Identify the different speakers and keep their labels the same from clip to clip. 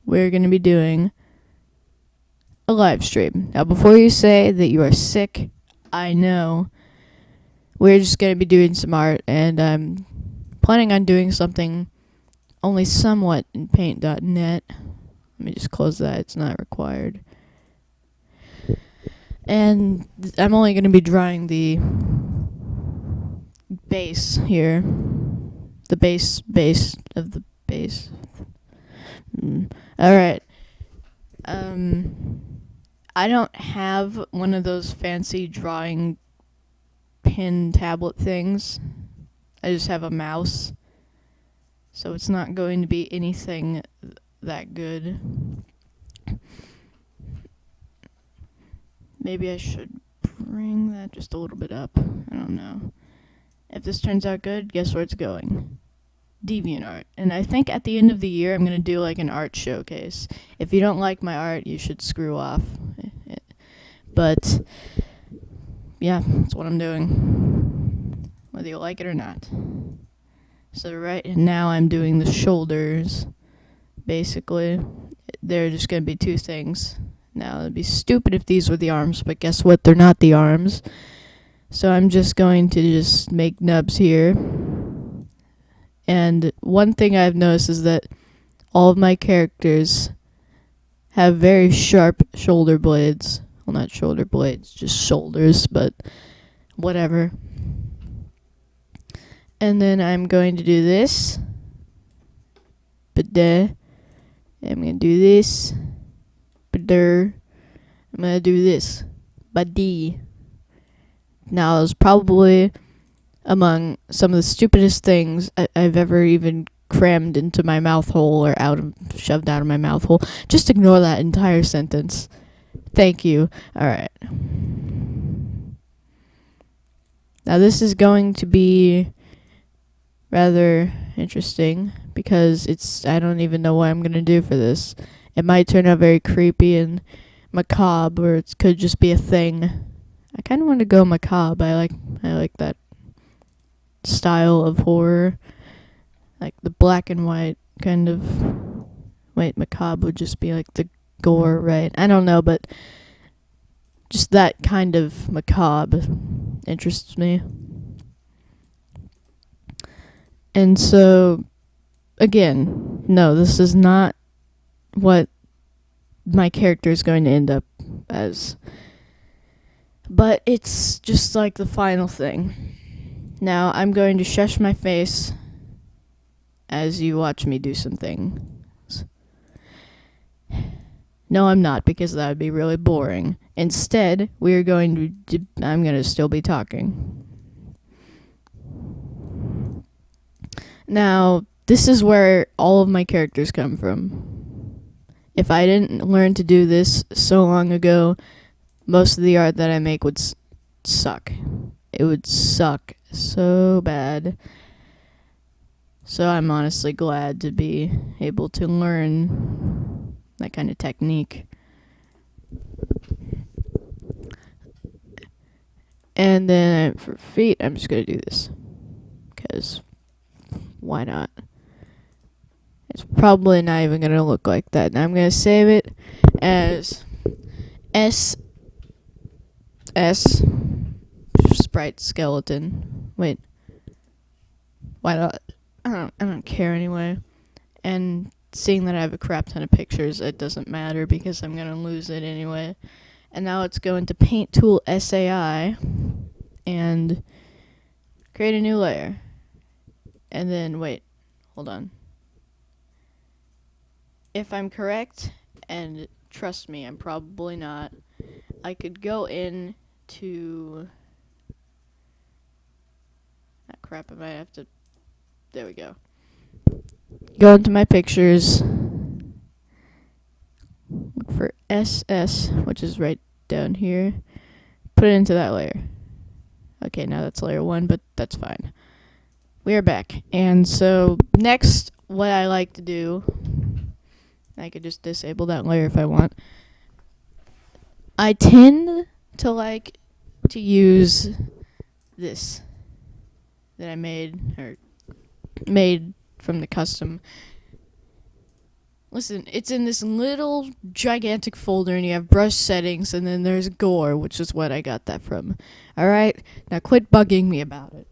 Speaker 1: we're going to be doing a live stream. Now, before you say that you are sick, I know we're just going to be doing some art, and I'm planning on doing something only somewhat in paint.net. Let me just close that. It's not required. And I'm only going to be drawing the base here. The base of the base. Alright. I don't have one of those fancy drawing pin tablet things. I just have a mouse. So it's not going to be anything that good. Maybe I should bring that just a little bit up. I don't know. If this turns out good, guess where it's going? DeviantArt. And I think at the end of the year, I'm going to do like an art showcase. If you don't like my art, you should screw off. But, yeah, that's what I'm doing. Whether you like it or not. So right now I'm doing the shoulders. Basically, they're just going to be two things. Now, it'd be stupid if these were the arms, but guess what? They're not the arms. So I'm just going to just make nubs here. And one thing I've noticed is that all of my characters have very sharp shoulder blades. Well, not shoulder blades, just shoulders, but whatever. And then I'm going to do this. I'm going to do this. I'm going to do this. Buddy. Now, it's probably among some of the stupidest things I've ever even crammed into my mouth hole or shoved out of my mouth hole. Just ignore that entire sentence. Thank you. Alright. Now, this is going to be rather interesting because I don't even know what I'm going to do for this. It might turn out very creepy and macabre, or it could just be a thing. I kind of want to go macabre. I like that style of horror, like the black and white kind of. Wait, macabre would just be like the gore, right? I don't know, but just that kind of macabre interests me. And so, again, no, this is not what my character is going to end up as. But it's just like the final thing. Now, I'm going to shush my face as you watch me do some things. No, I'm not, because that would be really boring. Instead, I'm going to still be talking. Now, this is where all of my characters come from. If I didn't learn to do this so long ago, most of the art that I make would suck. It would suck so bad. So I'm honestly glad to be able to learn that kind of technique. And then for feet, I'm just going to do this. Because why not? It's probably not even going to look like that. Now I'm going to save it as S sprite skeleton. Wait. Why not? I don't care anyway. And seeing that I have a crap ton of pictures, it doesn't matter because I'm going to lose it anyway. And now let's go into Paint Tool SAI and create a new layer. And then, wait, hold on. If I'm correct, and trust me, I'm probably not, I could go into... crap, I might have to... There we go. Go into my pictures. Look for SS, which is right down here. Put it into that layer. Okay, now that's layer 1, but that's fine. We are back. And so, next, what I like to do... I could just disable that layer if I want. I tend to like to use this that I made from the custom Listen, it's in this little gigantic folder, and you have brush settings, and then there's gore, which is what I got that from. Alright? Now quit bugging me about it.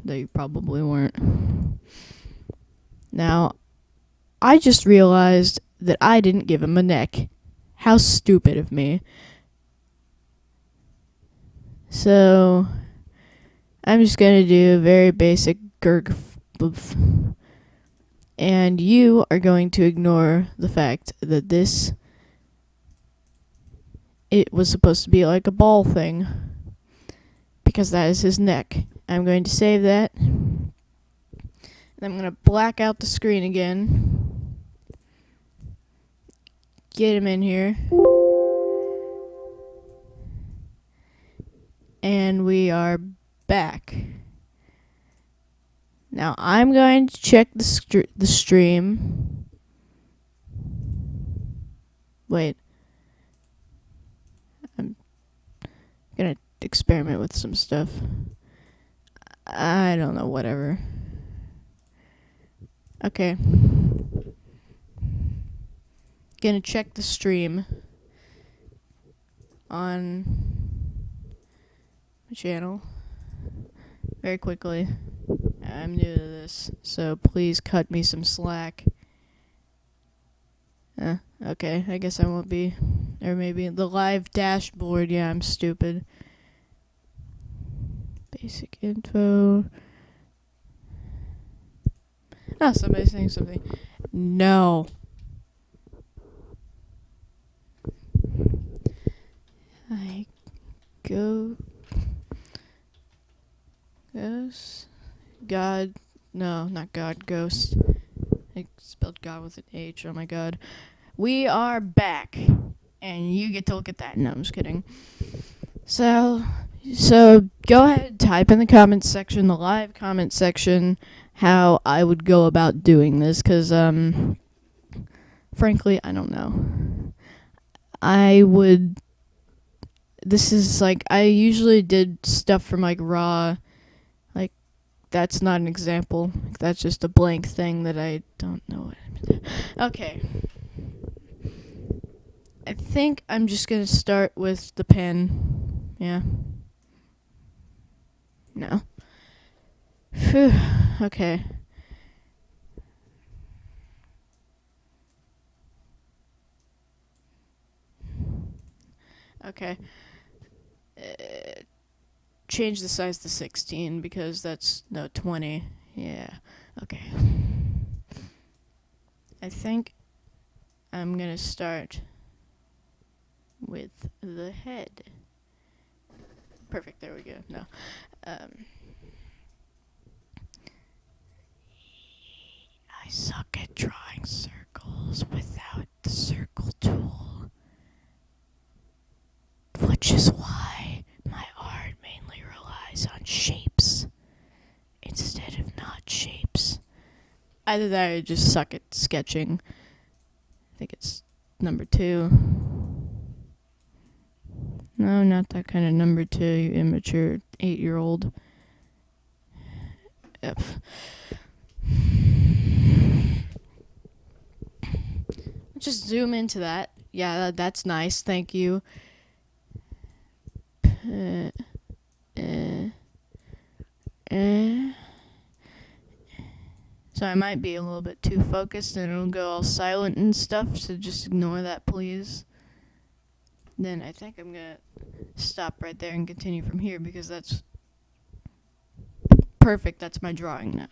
Speaker 1: Though you probably weren't. Now, I just realized that I didn't give him a neck. How stupid of me. So, I'm just gonna do a very basic gurg. And you are going to ignore the fact that it was supposed to be like a ball thing. Because that is his neck. I'm going to save that. And I'm going to black out the screen again. Get him in here. And we are back. Now I'm going to check the stream. Wait. I'm gonna experiment with some stuff. I don't know, whatever. Okay. Gonna check the stream on the channel very quickly. I'm new to this, so please cut me some slack. Okay, I guess I won't be. Or maybe the live dashboard. Yeah, I'm stupid. Basic info. Oh, somebody's saying something. No. I go. Ghost. God. No, not God. Ghost. I spelled God with an H. Oh my god. We are back. And you get to look at that. No, I'm just kidding. So go ahead and type in the comments section, the live comment section, how I would go about doing this, because, frankly, I don't know. This is, like, I usually did stuff from, like, Raw. Like, that's not an example. That's just a blank thing that I don't know what I'm doing. Okay. I think I'm just going to start with the pen. Yeah. No. Phew. Okay. Okay. Change the size to 16 because that's, no, 20. Yeah. Okay. I think I'm going to start with the head. Perfect. There we go. No. I suck at drawing circles without the circle tool, which is why my art mainly relies on shapes instead of not shapes. Either that or I just suck at sketching. I think it's number 2. No, not that kind of number 2, you immature 8-year-old. F. Just zoom into that. Yeah, that's nice. Thank you. So I might be a little bit too focused and it'll go all silent and stuff, so just ignore that, please. Then I think I'm gonna stop right there and continue from here because that's perfect. That's my drawing now.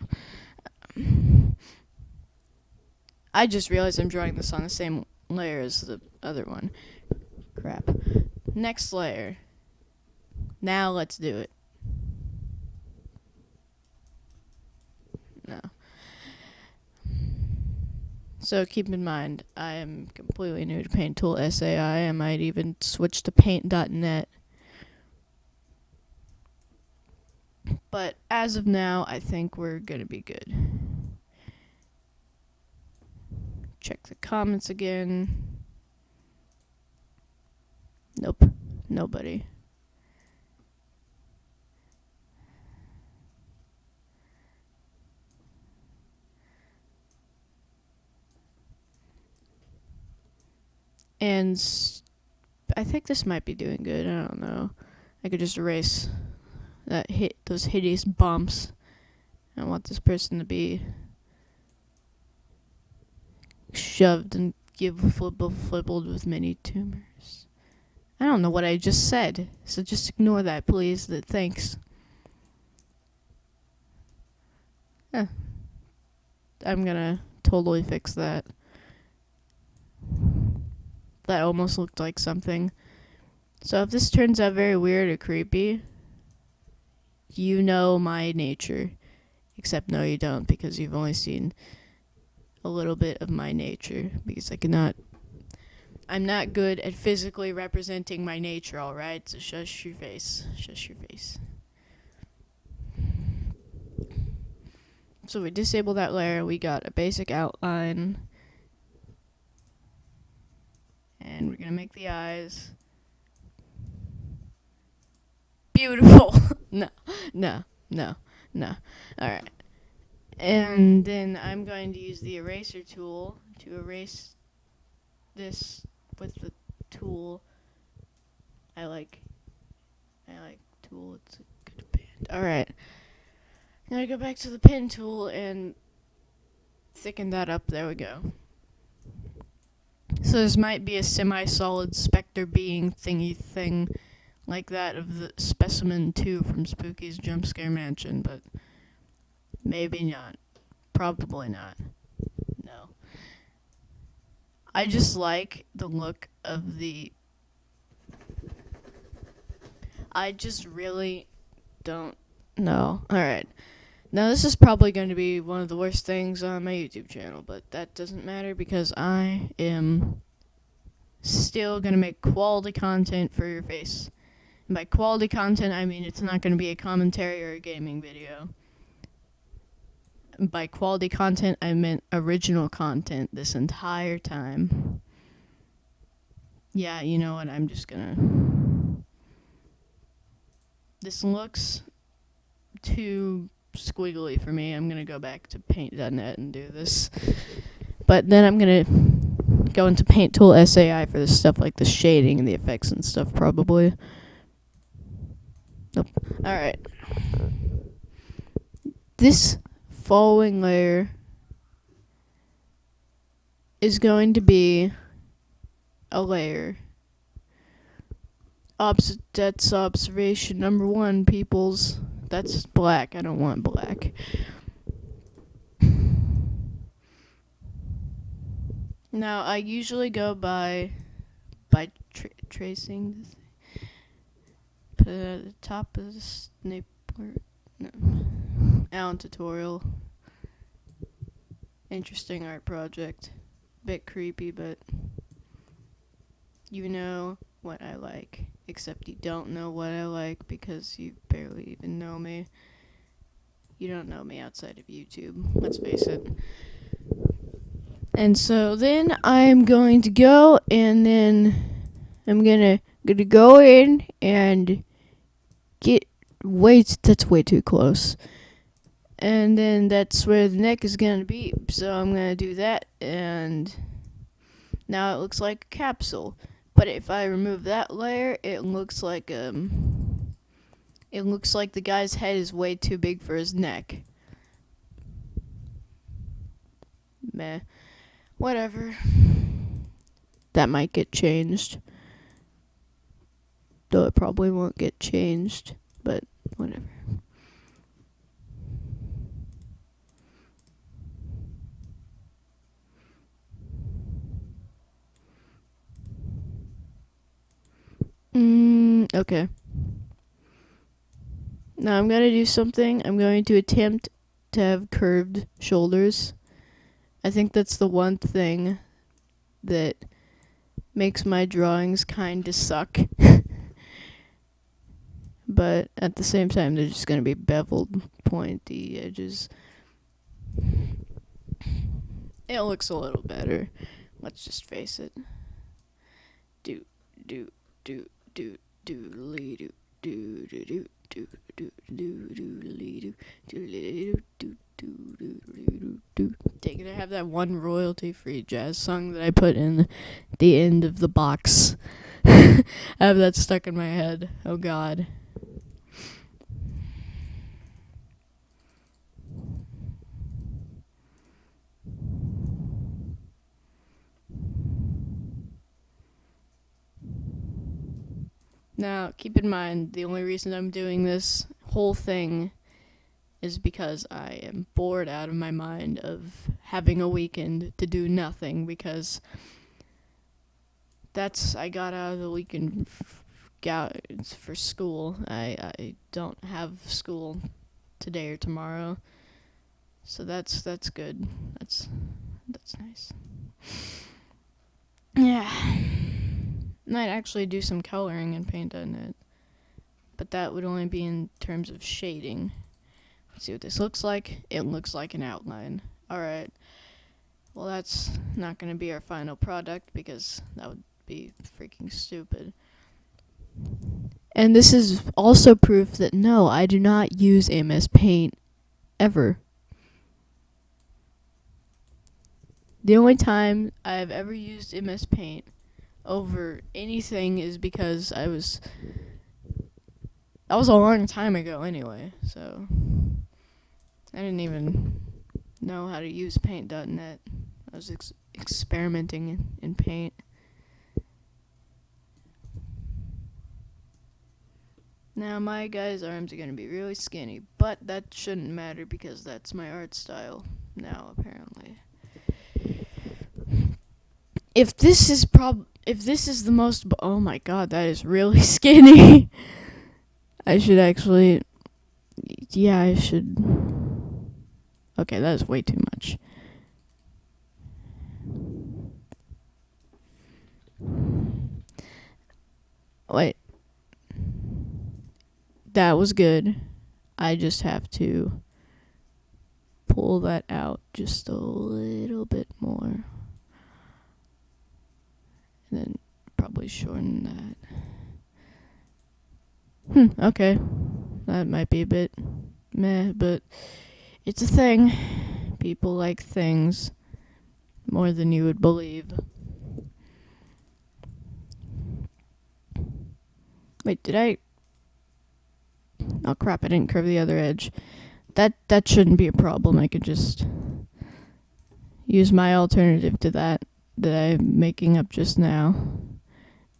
Speaker 1: I just realized I'm drawing this on the same layer as the other one. Crap. Next layer. Now let's do it. No. So keep in mind, I am completely new to Paint Tool SAI. I might even switch to Paint.net. But as of now, I think we're gonna be good. Check the comments again. Nope. Nobody. And I think this might be doing good. I don't know. I could just erase those hideous bumps. I want this person to be shoved and flibbled with many tumors. I don't know what I just said, so just ignore that, please. Thanks. I'm gonna totally fix that. That almost looked like something. So if this turns out very weird or creepy, you know my nature. Except no, you don't, because you've only seen a little bit of my nature, because I'm not good at physically representing my nature, alright? So shush your face. Shush your face. So we disable that layer, we got a basic outline. And we're gonna make the eyes. Beautiful! No. Alright. And then I'm going to use the eraser tool to erase this with the tool. I like tool, it's a good band. Alright. Now I go back to the pen tool and thicken that up. There we go. So this might be a semi-solid specter being thingy thing like that of the Specimen 2 from Spooky's Jump Scare Mansion, but maybe not. Probably not. No. I just like the look of the... I just really don't know. Alright. Now this is probably going to be one of the worst things on my YouTube channel, but that doesn't matter because I am still going to make quality content for your face. And by quality content, I mean it's not going to be a commentary or a gaming video. By quality content, I meant original content this entire time. Yeah, you know what, I'm just gonna... This looks too squiggly for me. I'm gonna go back to paint.net and do this. But then I'm gonna go into Paint Tool SAI for this stuff like the shading and the effects and stuff, probably. Nope. Alright. This following layer is going to be a layer. That's observation number 1, peoples. That's black. I don't want black. Now, I usually go by tracing. Put it at the top of the stapler. No. Alan tutorial. Interesting art project. Bit creepy, but you know what I like. Except you don't know what I like because you barely even know me. You don't know me outside of YouTube, let's face it. And so then I'm going to go and then I'm gonna go in and get that's way too close. And then that's where the neck is gonna be. So I'm gonna do that, and now it looks like a capsule. But if I remove that layer, it looks like the guy's head is way too big for his neck. Meh. Whatever. That might get changed. Though it probably won't get changed, but whatever. Okay. Now I'm gonna do something. I'm going to attempt to have curved shoulders. I think that's the one thing that makes my drawings kinda suck. But at the same time, they're just gonna be beveled, pointy edges. It looks a little better. Let's just face it. Do, do, do, do, do, do, do, do, do. Dang it, I have that one royalty-free jazz song that I put in the end of the box. I have that stuck in my head. Oh god. Now, keep in mind, the only reason I'm doing this whole thing is because I am bored out of my mind of having a weekend to do nothing, because I got out of the weekend for school. I don't have school today or tomorrow, so that's good. That's nice. Yeah. Might actually do some coloring and paint on it, but that would only be in terms of shading. Let's see what this looks like. It looks like an outline. Alright. Well, that's not going to be our final product because that would be freaking stupid. And this is also proof that no, I do not use MS Paint ever. The only time I've ever used MS Paint over anything is because that was a long time ago anyway, so I didn't even know how to use paint.net. I was experimenting in Paint. Now my guy's arms are going to be really skinny, but that shouldn't matter because that's my art style now, apparently. If this is the most, oh my god, that is really skinny. I should actually, yeah, I should. Okay, that is way too much. Wait. That was good. I just have to pull that out just a little bit more. And then probably shorten that. Okay. That might be a bit meh, but it's a thing. People like things more than you would believe. Wait, did I? Oh crap, I didn't curve the other edge. That shouldn't be a problem. I could just use my alternative to that I'm making up just now.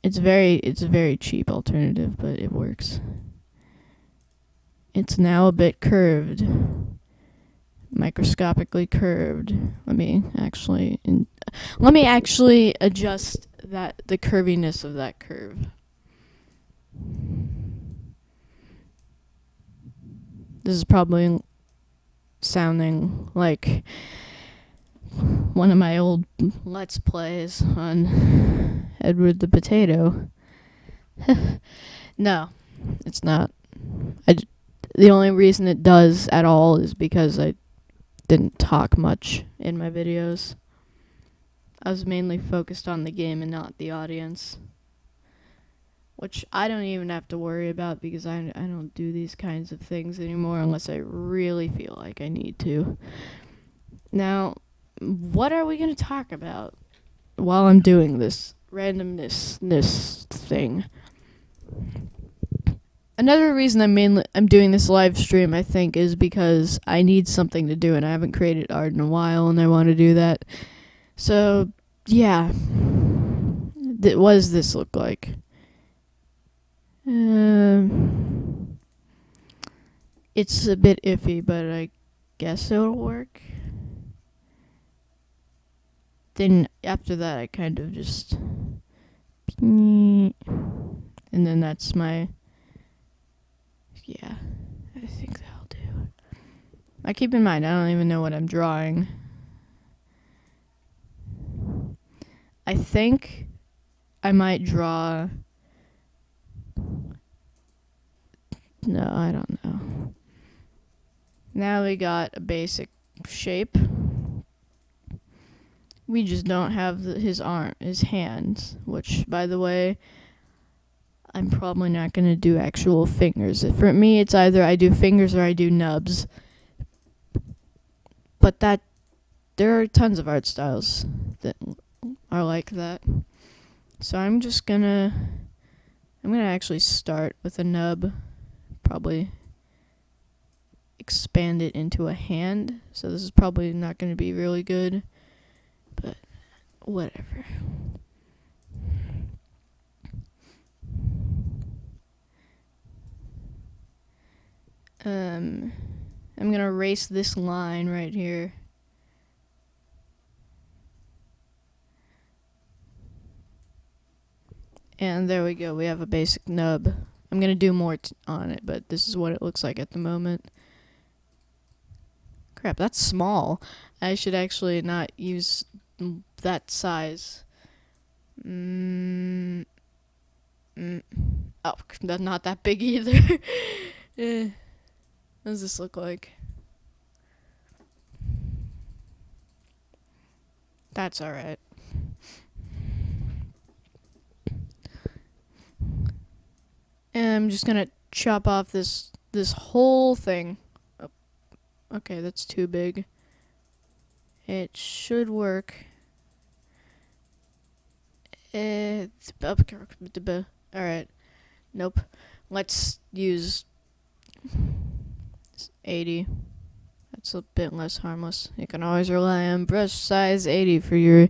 Speaker 1: It's a very cheap alternative, but it works. It's now a bit curved. Microscopically curved. Let me actually adjust the curviness of that curve. This is probably sounding like one of my old Let's Plays on Edward the Potato. No, it's not. The only reason it does at all is because I didn't talk much in my videos. I was mainly focused on the game and not the audience. Which I don't even have to worry about because I don't do these kinds of things anymore unless I really feel like I need to. Now, what are we going to talk about while I'm doing this randomness thing? Another reason I'm doing this live stream, I think, is because I need something to do and I haven't created art in a while and I want to do that. So, yeah. What does this look like? It's a bit iffy, but I guess it'll work. Then after that, I kind of just, and then that's my, yeah, I think that'll do. I keep in mind, I don't even know what I'm drawing. I think I might draw, no, I don't know. Now we got a basic shape. We just don't have his hands, which, by the way, I'm probably not going to do actual fingers. For me, it's either I do fingers or I do nubs. But there are tons of art styles that are like that. So I'm gonna actually start with a nub, probably expand it into a hand. So this is probably not gonna be really good, but whatever. I'm gonna erase this line right here. And there we go, we have a basic nub. I'm gonna do more on it, but this is what it looks like at the moment. Crap, that's small. I should actually not use that size. Oh, that's not that big either. What does this look like? That's alright. And I'm just gonna chop off this whole thing. Oh, okay, that's too big. It should work. Alright. Nope. Let's use 80. That's a bit less harmless. You can always rely on brush size 80 for your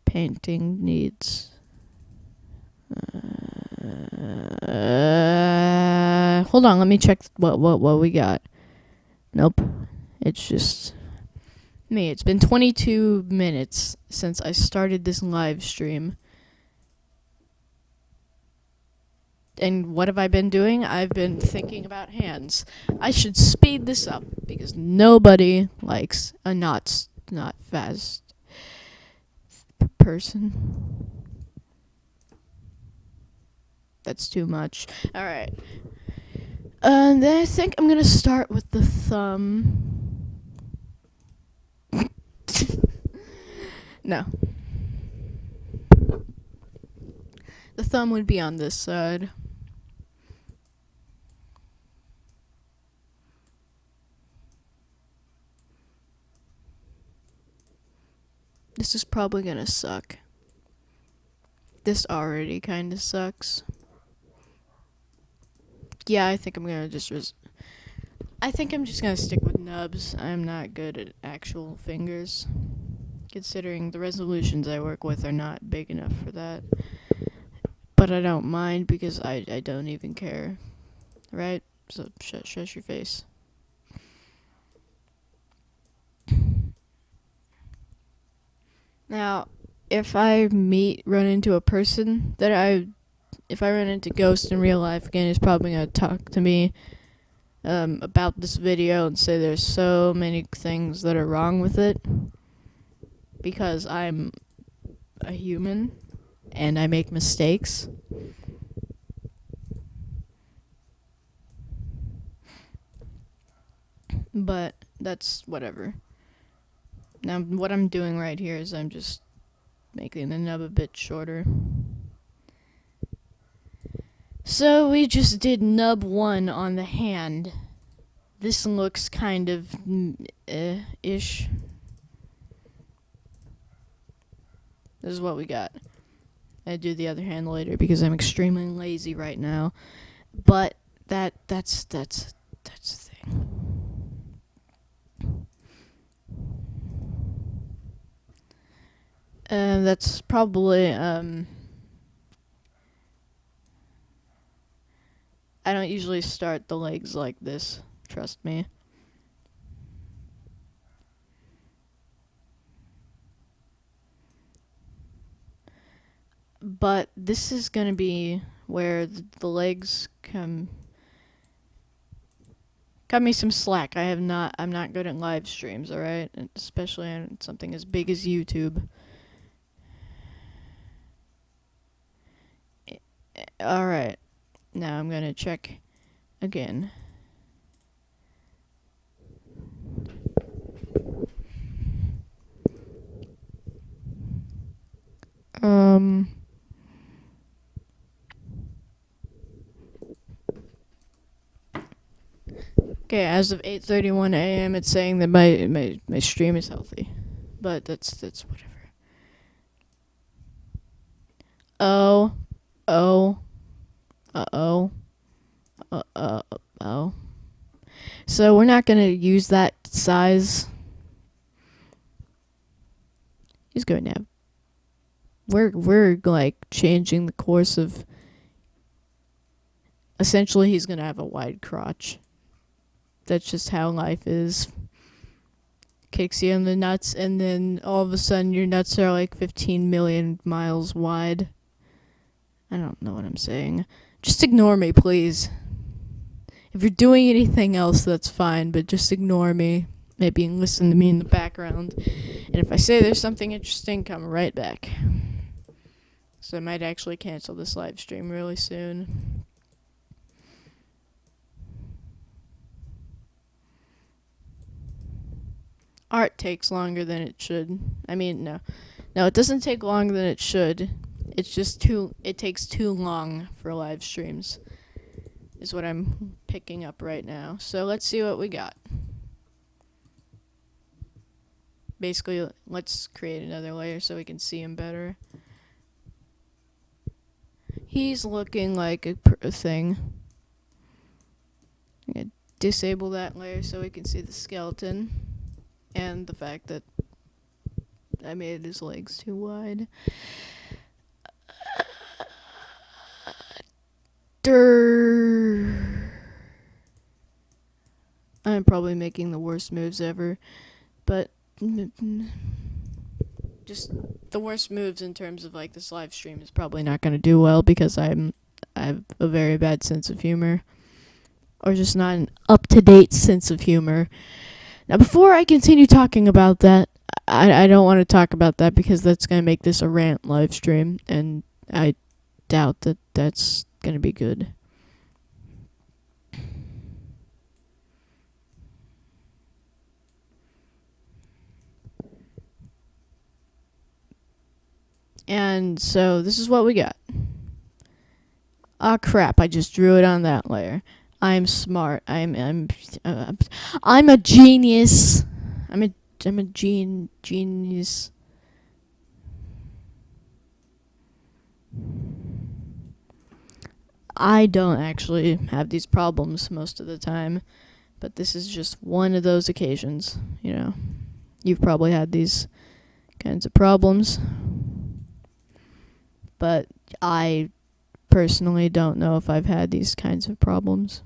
Speaker 1: painting needs. Hold on, let me check what we got. Nope. It's just me. It's been 22 minutes since I started this live stream. And what have I been doing? I've been thinking about hands. I should speed this up because nobody likes a not fast person. That's too much. Alright. Then I think I'm gonna start with the thumb. No. The thumb would be on this side. This is probably gonna suck. This already kinda sucks. Yeah, I think I'm gonna just I think I'm just gonna stick with nubs. I'm not good at actual fingers, considering the resolutions I work with are not big enough for that. But I don't mind because I don't even care, right? So shush your face. Now, if I run into a person if I run into Ghost in real life again, he's probably gonna talk to me about this video and say there's so many things that are wrong with it because I'm a human and I make mistakes. But that's whatever. Now what I'm doing right here is I'm just making the nub a bit shorter. So we just did nub 1 on the hand. This looks kind of ish. This is what we got. I do the other hand later because I'm extremely lazy right now. But that's the thing. That's probably I don't usually start the legs like this, trust me. But this is gonna be where the legs come. Cut me some slack. I'm not good at live streams, alright? Especially on something as big as YouTube. Alright. Now I'm gonna check again. Okay, as of 8:31 a.m., it's saying that my stream is healthy, but that's whatever. Oh, oh, oh, oh. So we're not gonna use that size. He's going to have. We're like changing the course of. Essentially, he's gonna have a wide crotch. That's just how life is. Kicks you in the nuts, and then all of a sudden your nuts are like 15 million miles wide. I don't know what I'm saying. Just ignore me, please. If you're doing anything else, that's fine, but just ignore me. Maybe listen to me in the background. And if I say there's something interesting, come right back. So I might actually cancel this live stream really soon. Art takes longer than it should. I mean, no. No, it doesn't take longer than it should. It's just it takes too long for live streams, is what I'm picking up right now. So let's see what we got. Basically, let's create another layer so we can see him better. He's looking like a thing. I'm gonna disable that layer so we can see the skeleton. And the fact that I made his legs too wide. I'm probably making the worst moves ever, but just the worst moves in terms of like this live stream is probably not going to do well because I have a very bad sense of humor, or just not an up-to-date sense of humor. Now, before I continue talking about that, I don't want to talk about that because that's going to make this a rant live stream, and I doubt that that's going to be good. And so this is what we got. Ah, crap! I just drew it on that layer. I'm smart. I'm a genius. I'm a genius. I don't actually have these problems most of the time, but this is just one of those occasions. You know, you've probably had these kinds of problems, but I personally don't know if I've had these kinds of problems.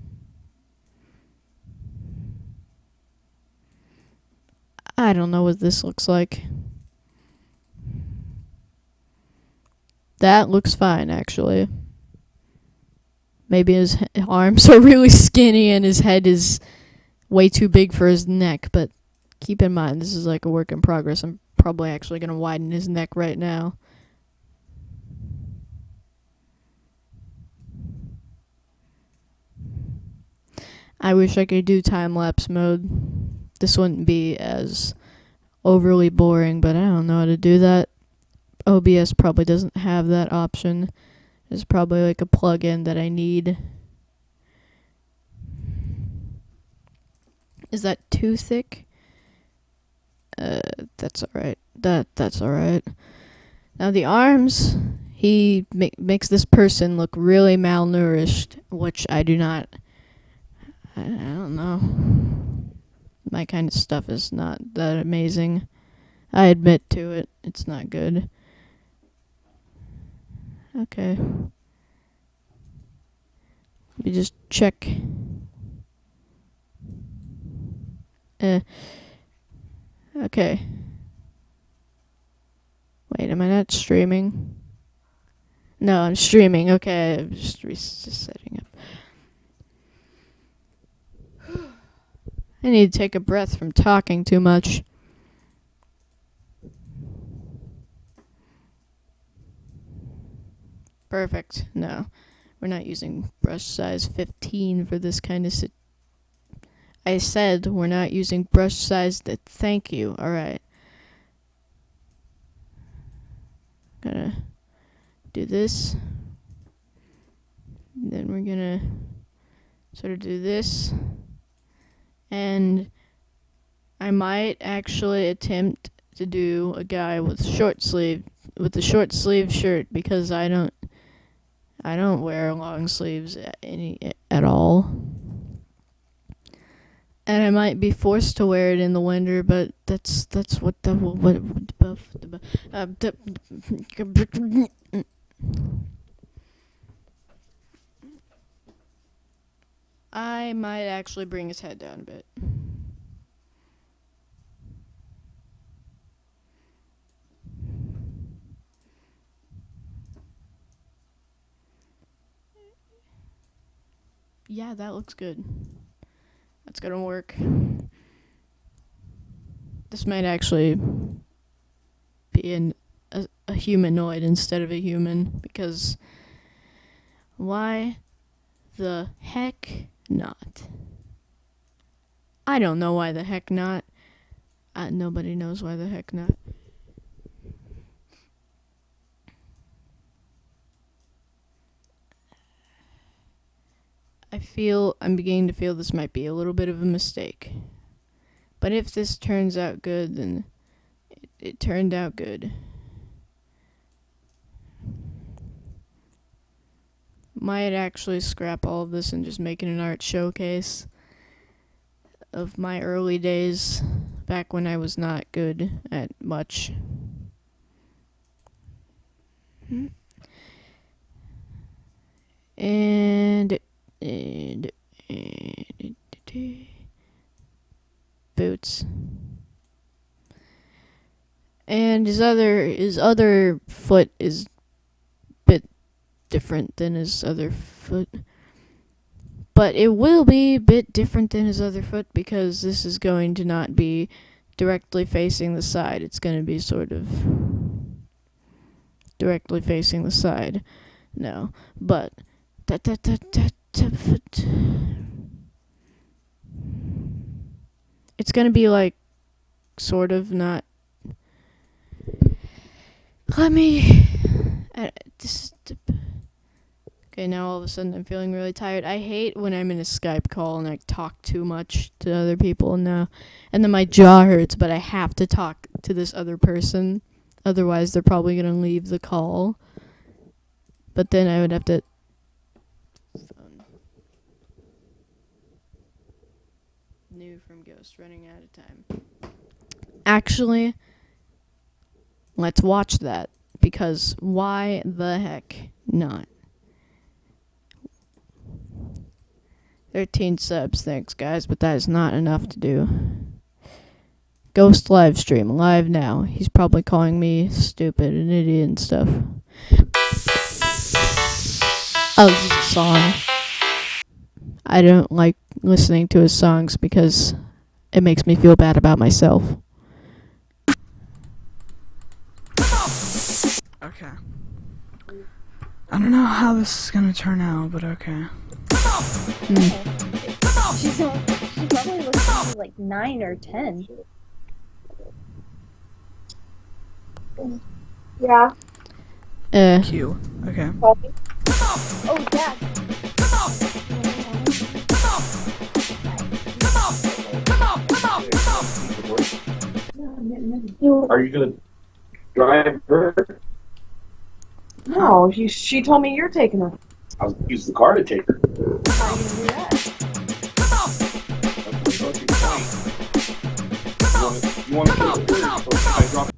Speaker 1: I don't know what this looks like. That looks fine, actually. Maybe his arms are really skinny and his head is way too big for his neck, but keep in mind, this is like a work in progress. I'm probably actually going to widen his neck right now. I wish I could do time-lapse mode. This wouldn't be as overly boring, but I don't know how to do that. OBS probably doesn't have that option. There's probably like a plugin that I need. Is that too thick? That's alright. That's alright. Now the arms, he makes this person look really malnourished, which I do not. I don't know. My kind of stuff is not that amazing. I admit to it. It's not good. Okay. Let me just check. Okay. Wait, am I not streaming? No, I'm streaming. Okay, I'm just setting up. I need to take a breath from talking too much. Perfect. No, we're not using brush size 15 for this kind of I said we're not using brush size thank you. Alright. Gonna do this. Then we're gonna sort of do this. And I might actually attempt to do a guy with a short sleeve shirt because I don't wear long sleeves at all. And I might be forced to wear it in the winter, but that's what I might actually bring his head down a bit. Yeah, that looks good. That's gonna work. This might actually be a humanoid instead of a human, because why the heck not? I don't know why the heck not. Nobody knows why the heck not. I'm beginning to feel this might be a little bit of a mistake. But if this turns out good, then it turned out good. Might actually scrap all of this and just make it an art showcase of my early days, back when I was not good at much. And boots. And his other foot is a bit different than his other foot. But it will be a bit different than his other foot because this is going to not be directly facing the side. It's going to be sort of directly facing the side. No, but it's going to be like sort of not. Let me. Okay, now all of a sudden I'm feeling really tired. I hate when I'm in a Skype call and I talk too much to other people now. And then my jaw hurts, but I have to talk to this other person. Otherwise, they're probably going to leave the call. But then I would have to... New from Ghost, running out of time. Actually, let's watch that. Because why the heck not? 13 subs, thanks guys, but that is not enough to do. Ghost live stream, live now. He's probably calling me stupid and idiot and stuff. Oh, this is a song. I don't like listening to his songs because it makes me feel bad about myself.
Speaker 2: Okay. I don't know how this is gonna turn out, but okay.
Speaker 3: She probably looks to be like 9 or 10. Yeah.
Speaker 2: Q. Okay.
Speaker 3: Oh, yeah.
Speaker 4: Are you gonna drive her?
Speaker 5: No, she told me you're taking her.
Speaker 4: I was use the car to take her.
Speaker 5: How are you gonna do that?
Speaker 4: You want to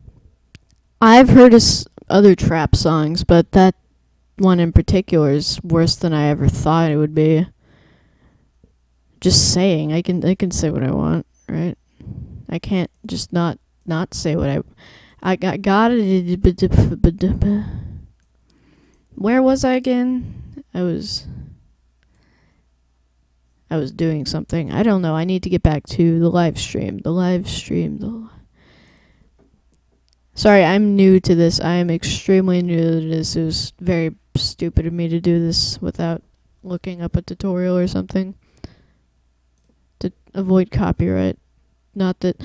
Speaker 1: I've heard his other trap songs, but that one in particular is worse than I ever thought it would be. Just saying, I can say what I want, right? I can't just not say what I got it. Where was I again? I was doing something. I don't know. I need to get back to the live stream. Sorry, I'm new to this. I am extremely new to this. It was very stupid of me to do this without looking up a tutorial or something. To avoid copyright. Not that...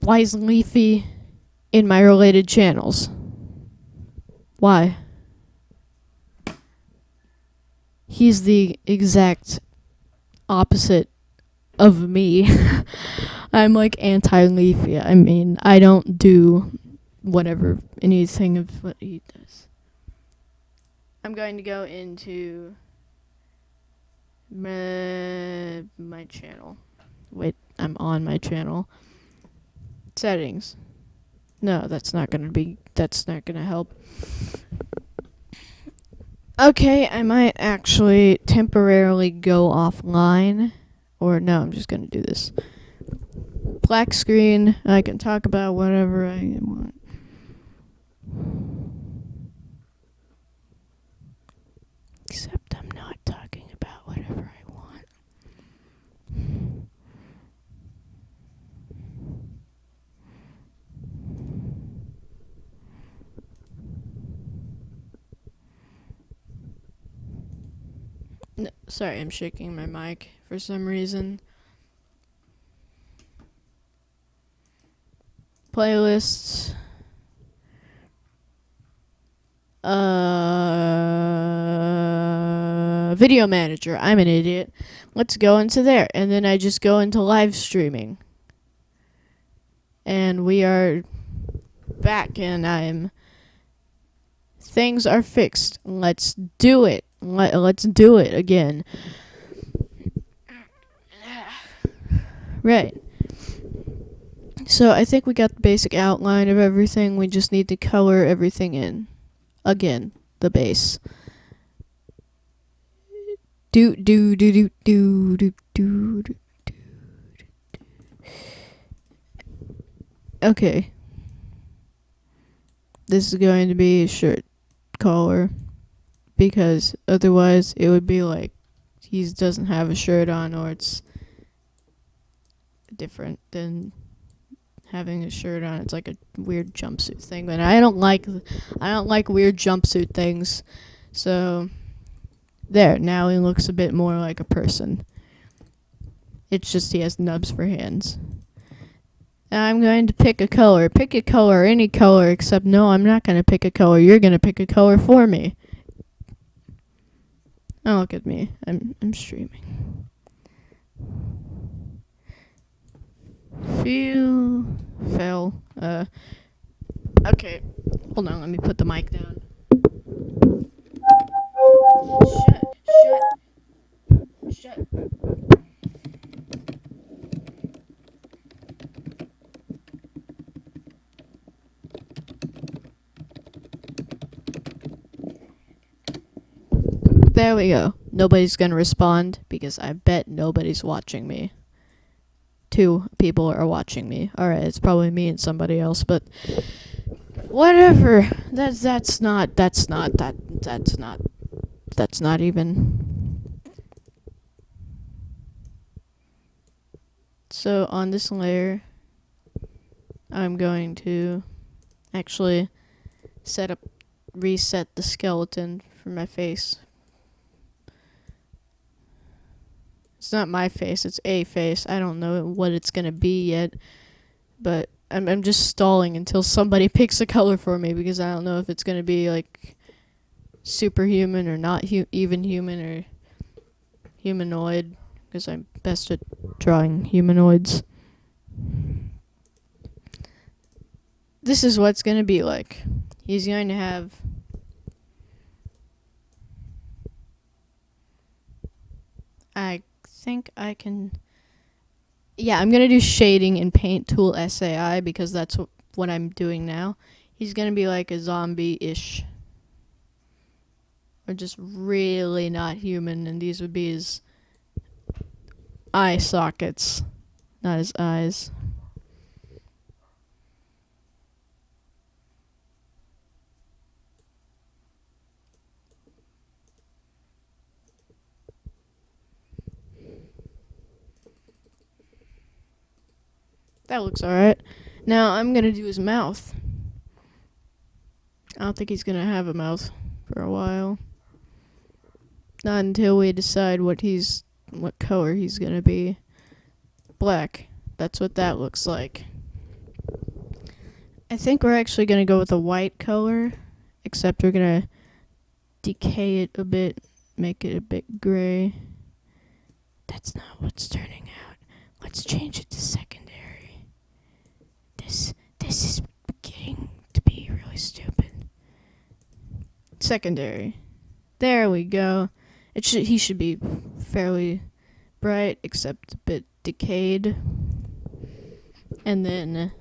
Speaker 1: Why is Leafy in my related channels? Why? He's the exact opposite of me. I'm like anti-Leafy. I mean, I don't do whatever anything of what he does. I'm going to go into my channel. Wait, I'm on my channel. Settings. No, that's not gonna help. Okay, I might actually temporarily go offline. Or no, I'm just gonna do this. Black screen, I can talk about whatever I want. Except I'm not talking about whatever I want. No, sorry, I'm shaking my mic for some reason. Playlists. Video manager. I'm an idiot. Let's go into there. And then I just go into live streaming. And we are back and things are fixed. Let's do it. Let's do it again. Right. So I think we got the basic outline of everything. We just need to color everything in. Again, the base. Do do do do do do do do. Okay. This is going to be a shirt collar because otherwise it would be like he doesn't have a shirt on, or it's different than having a shirt on. It's like a weird jumpsuit thing, but I don't like weird jumpsuit things. So there, now he looks a bit more like a person. It's just he has nubs for hands. Now I'm going to pick a color. Pick a color, any color, except no, I'm not going to pick a color. You're going to pick a color for me. Oh, look at me. I'm streaming. Fell. Okay. Hold on, let me put the mic down. Shut. There we go. Nobody's gonna respond because I bet nobody's watching me. 2 people are watching me. Alright, it's probably me and somebody else, but whatever. That's not even. So on this layer, I'm going to actually reset the skeleton for my face. It's not my face, it's a face. I don't know what it's gonna be yet, but I'm just stalling until somebody picks a color for me because I don't know if it's gonna be like superhuman or not even human or humanoid, because I'm best at drawing humanoids. This is what it's gonna be like. He's going to have I think I can. Yeah, I'm gonna do shading in Paint Tool SAI because that's what I'm doing now. He's gonna be like a zombie-ish, or just really not human, and these would be his eye sockets, not his eyes. That looks alright. Now I'm gonna do his mouth. I don't think he's gonna have a mouth for a while. Not until we decide what color he's gonna be. Black. That's what that looks like. I think we're actually gonna go with a white color, except we're gonna decay it a bit, make it a bit gray. That's not what's turning out. Let's change it to secondary. This is getting to be really stupid. Secondary. There we go. He should be fairly bright, except a bit decayed. And then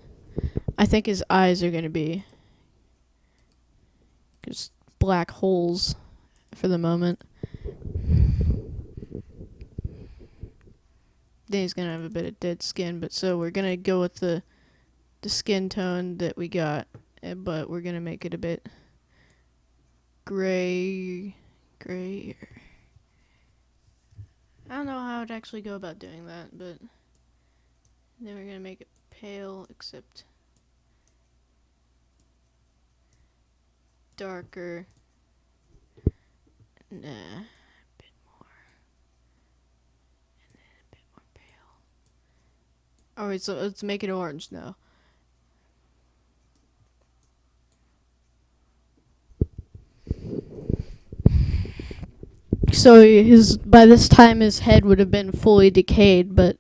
Speaker 1: I think his eyes are gonna be just black holes for the moment. Then he's gonna have a bit of dead skin, but so we're gonna go with the skin tone that we got, but we're gonna make it a bit grayer. I don't know how I'd actually go about doing that, but then we're gonna make it pale, except darker. Nah, a bit more. And then a bit more pale. Alright, so let's make it orange now. So by this time his head would have been fully decayed, but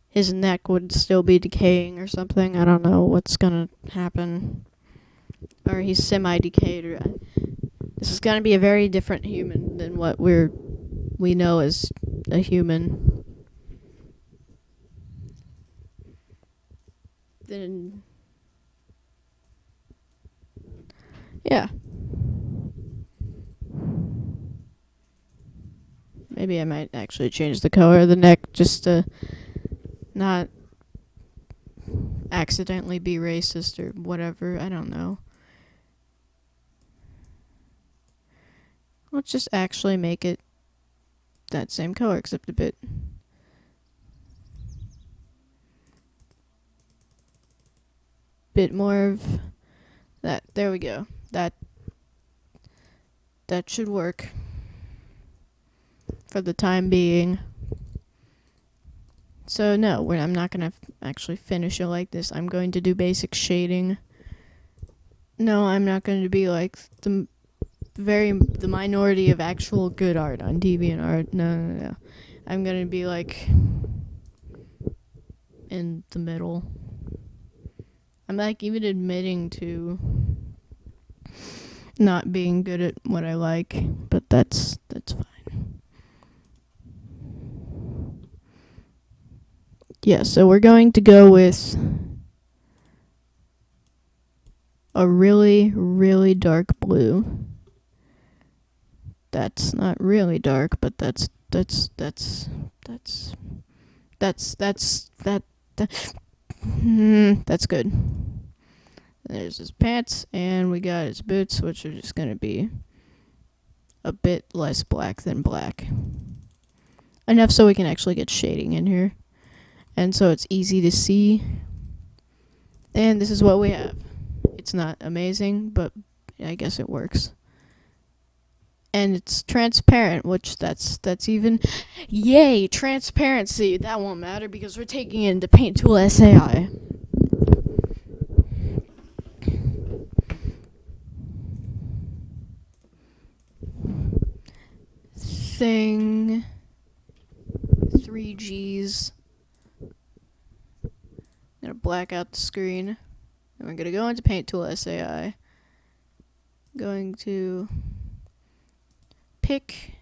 Speaker 1: his neck would still be decaying or something. I don't know what's gonna happen. Or he's semi-decayed. This is gonna be a very different human than what we know as a human. Then, yeah. Maybe I might actually change the color of the neck just to not accidentally be racist or whatever. I don't know. Let's just actually make it that same color, except a bit more of that. There we go. That should work for the time being. So no, I'm not gonna actually finish it like this. I'm going to do basic shading. No, I'm not going to be like the minority of actual good art on DeviantArt. No. I'm gonna be like in the middle. I'm like even admitting to not being good at what I like, but that's fine. Yeah, so we're going to go with a really, really dark blue. That's not really dark, but that's good. There's his pants, and we got his boots, which are just gonna be a bit less black than black. Enough so we can actually get shading in here. And so it's easy to see. And this is what we have. It's not amazing, but I guess it works. And it's transparent, which that's even... Yay, transparency! That won't matter because we're taking it into Paint Tool SAI. Thing... 3Gs. I'm gonna black out the screen. And we're gonna go into Paint Tool SAI. Going to pick.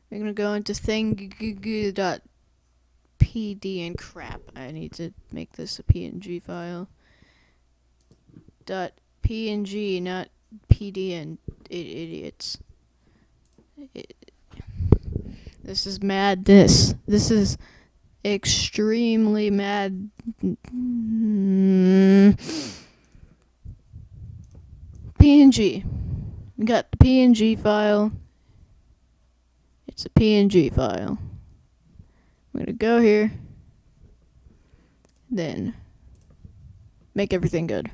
Speaker 1: We're gonna go into thing.pd and crap. I need to make this a PNG file. .png, not PD and idiots. This is madness. This is extremely mad. PNG. We got the PNG file. It's a PNG file. I'm gonna go here. Then make everything good.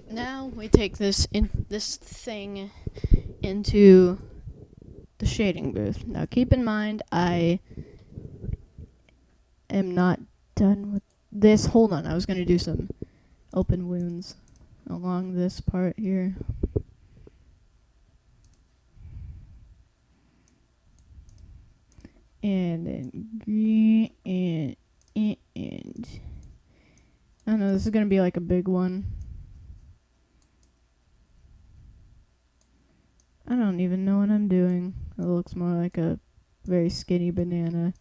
Speaker 1: Now we take this thing into the shading booth. Now keep in mind I am not done with this. Hold on, I was gonna do some open wounds along this part here. And then green and I don't know, this is gonna be like a big one. I don't even know what I'm doing. It looks more like a very skinny banana.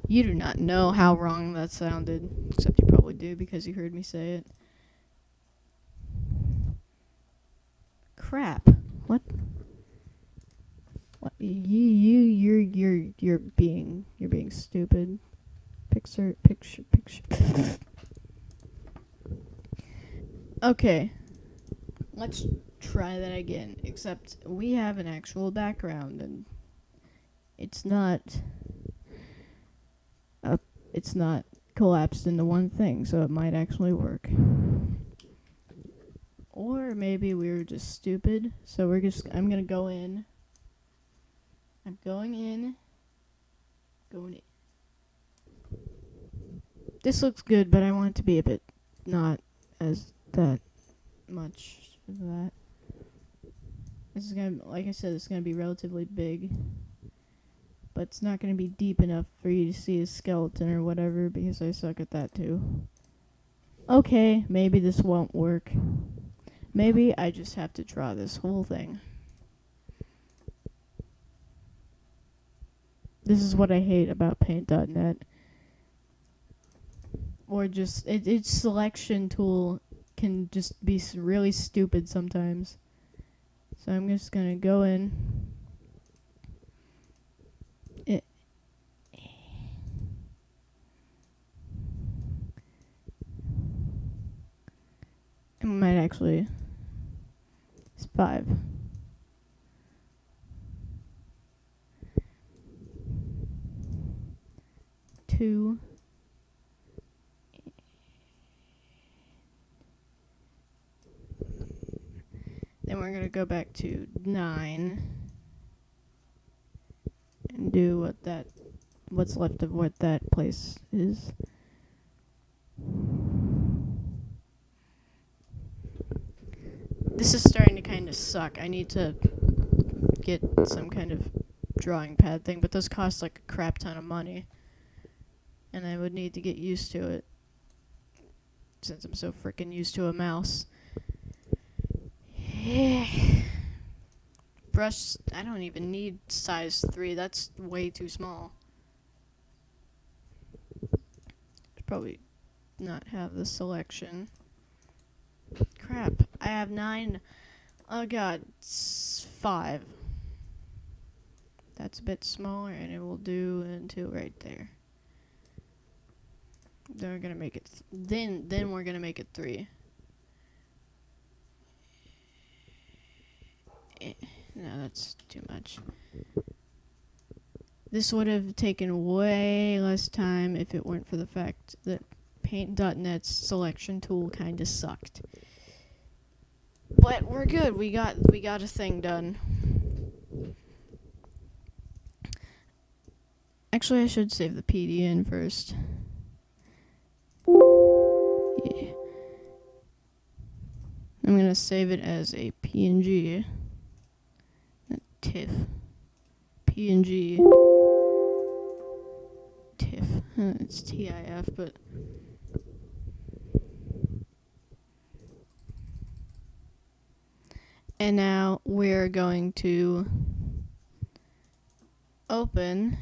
Speaker 1: You do not know how wrong that sounded, except you probably do because you heard me say it. Crap. What? What? You're being stupid. Picture. Okay. Let's try that again. Except we have an actual background and it's not collapsed into one thing, so it might actually work. Or maybe we were just stupid. So I'm gonna go in. I'm going in. Going in. This looks good, but I want it to be a bit not as that much of that. This is gonna, like I said, it's gonna be relatively big. But it's not gonna be deep enough for you to see a skeleton or whatever, because I suck at that too. Okay, maybe this won't work. Maybe I just have to draw this whole thing. This is what I hate about Paint.net. Or just, its selection tool can just be really stupid sometimes. So I'm just gonna go in. It might actually. It's 5. Two. Then we're gonna go back to 9 and do what's left of what that place is. This is starting to kind of suck. I need to get some kind of drawing pad thing, but those cost like a crap ton of money. And I would need to get used to it, since I'm so freaking used to a mouse. Brush, I don't even need size 3. That's way too small. Should probably not have the selection. Crap, I have 9. Oh god, it's 5. That's a bit smaller, and it will do until right there. Then we're gonna make it. Then we're gonna make it 3. No, that's too much. This would have taken way less time if it weren't for the fact that Paint.net's selection tool kind of sucked. But we're good. We got a thing done. Actually, I should save the PDN first. Yeah. I'm gonna save it as a PNG. Not TIFF. PNG. TIFF. It's TIF, but. And now we're going to open.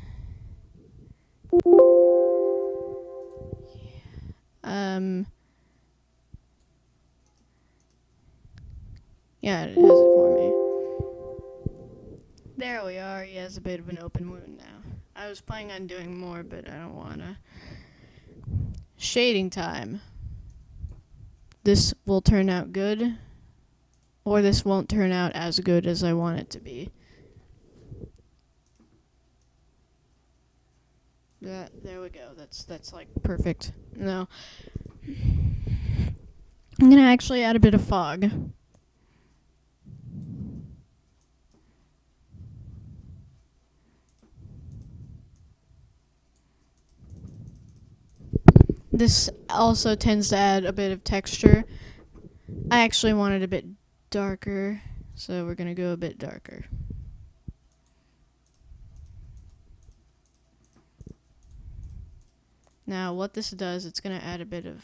Speaker 1: Yeah, it has it for me. There we are. He has a bit of an open wound now. I was planning on doing more, but I don't wanna. Shading time. This will turn out good, or this won't turn out as good as I want it to be. There we go. That's like perfect. No. I'm gonna actually add a bit of fog. This also tends to add a bit of texture. I actually want it a bit darker, so we're gonna go a bit darker. Now, what this does, it's going to add a bit of...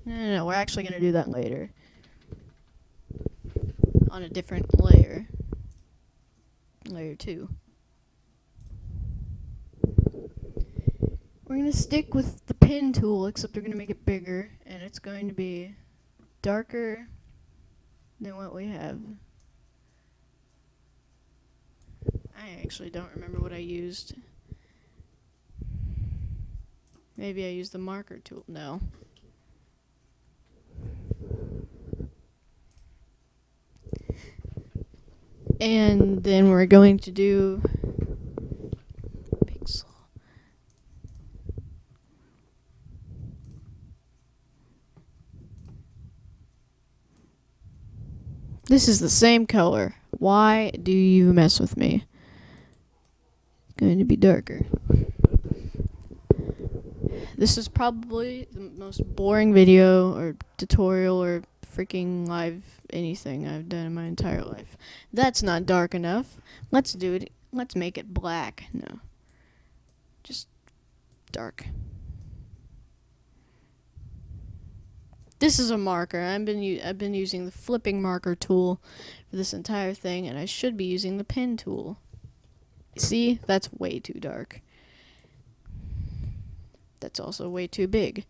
Speaker 1: No, we're actually going to do that later. On a different layer. Layer 2. We're going to stick with the pen tool, except we're going to make it bigger, and it's going to be darker than what we have. I actually don't remember what I used. Maybe I used the marker tool. No. And then we're going to do pixel. This is the same color. Why do you mess with me? It's going to be darker. This is probably the most boring video or tutorial or freaking live anything I've done in my entire life. That's not dark enough. Let's do it. Let's make it black. No. Just dark. This is a marker. I've been using the flipping marker tool for this entire thing, and I should be using the pen tool. See? That's way too dark. That's also way too big.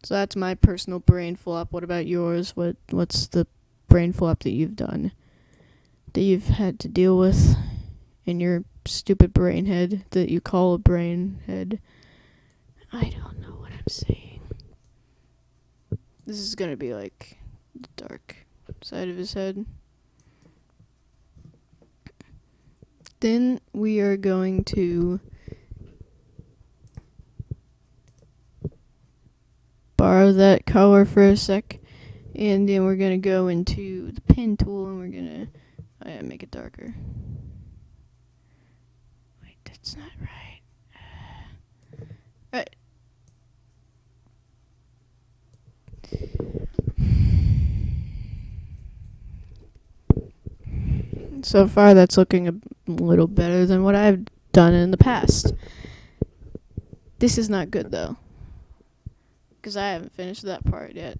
Speaker 1: So that's my personal brain flop. What about yours? What's the brain flop that you've done? That you've had to deal with in your stupid brain head that you call a brain head? I don't know what I'm saying. This is gonna be like the dark side of his head. Then we are going to borrow that color for a sec, and then we're gonna go into the pen tool and we're gonna make it darker. Wait, that's not right. Right. So far, that's looking a little better than what I've done in the past. This is not good though, because I haven't finished that part yet.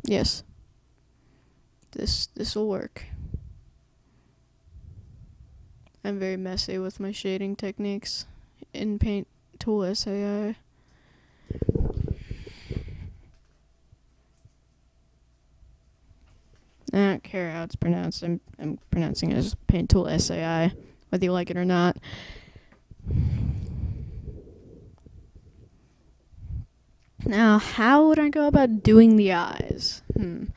Speaker 1: Yes. This will work. I'm very messy with my shading techniques in Paint Tool SAI. I don't care how it's pronounced. I'm pronouncing it as Paint Tool SAI, whether you like it or not. Now, how would I go about doing the eyes? I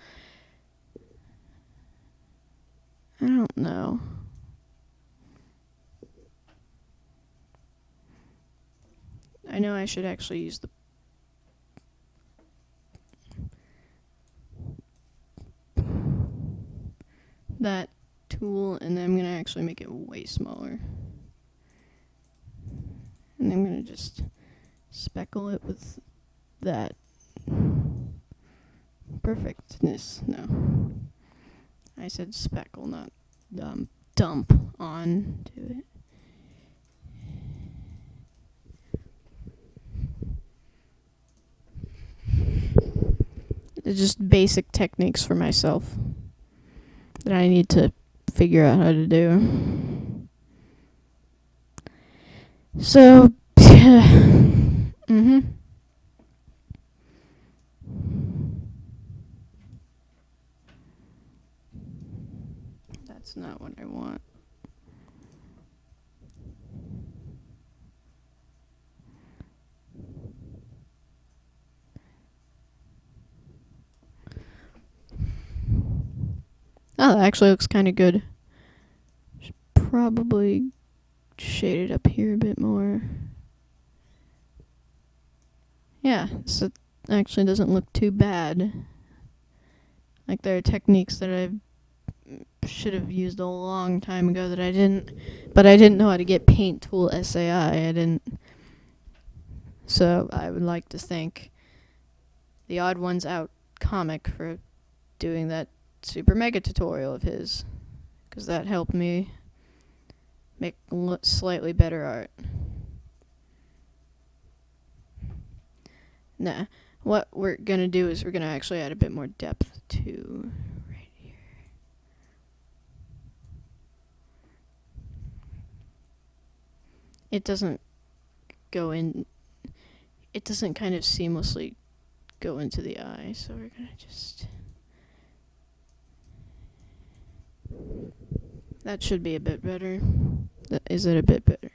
Speaker 1: don't know. I know I should actually use that tool, and then I'm gonna actually make it way smaller. And I'm gonna just speckle it with that perfectness. No. I said speckle, not dump on to it. It's just basic techniques for myself that I need to figure out how to do. So, That's not what I want. Oh, that actually looks kind of good. Should probably shade it up here a bit more. Yeah, so it actually doesn't look too bad. Like, there are techniques that I've should have used a long time ago that I didn't. But I didn't know how to get Paint Tool SAI. I didn't. So I would like to thank the Odd Ones Out comic for doing that super mega tutorial of his, because that helped me make slightly better art. Nah, what we're gonna do is we're gonna actually add a bit more depth to right here. It doesn't go in, it doesn't kind of seamlessly go into the eye, so we're gonna just... That should be a bit better. Is it a bit better?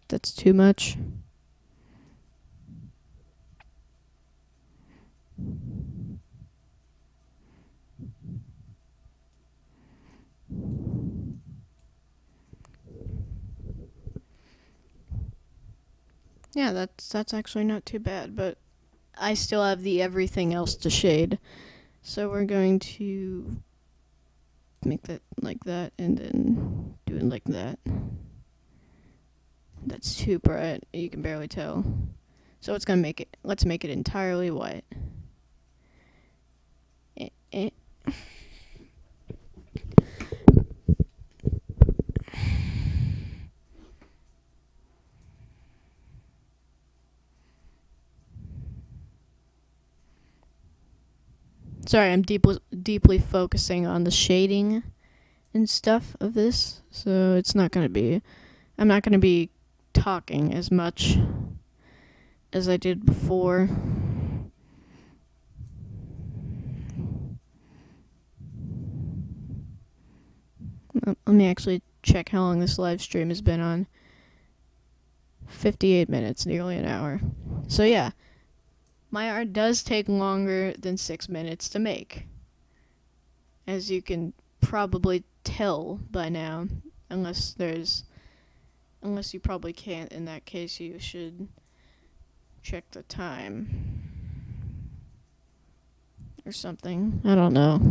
Speaker 1: That's too much. Yeah, that's actually not too bad, but I still have the everything else to shade. So we're going to make that like that and then do it like that. That's too bright, you can barely tell. So it's gonna make it, let's make it entirely white. Sorry, I'm deeply focusing on the shading and stuff of this, so it's not gonna be, I'm not gonna be talking as much as I did before. Let me actually check how long this live stream has been on. 58 minutes, nearly an hour. So yeah, my art does take longer than 6 minutes to make, as you can probably tell by now, unless you probably can't. In that case, you should check the time or something. I don't know.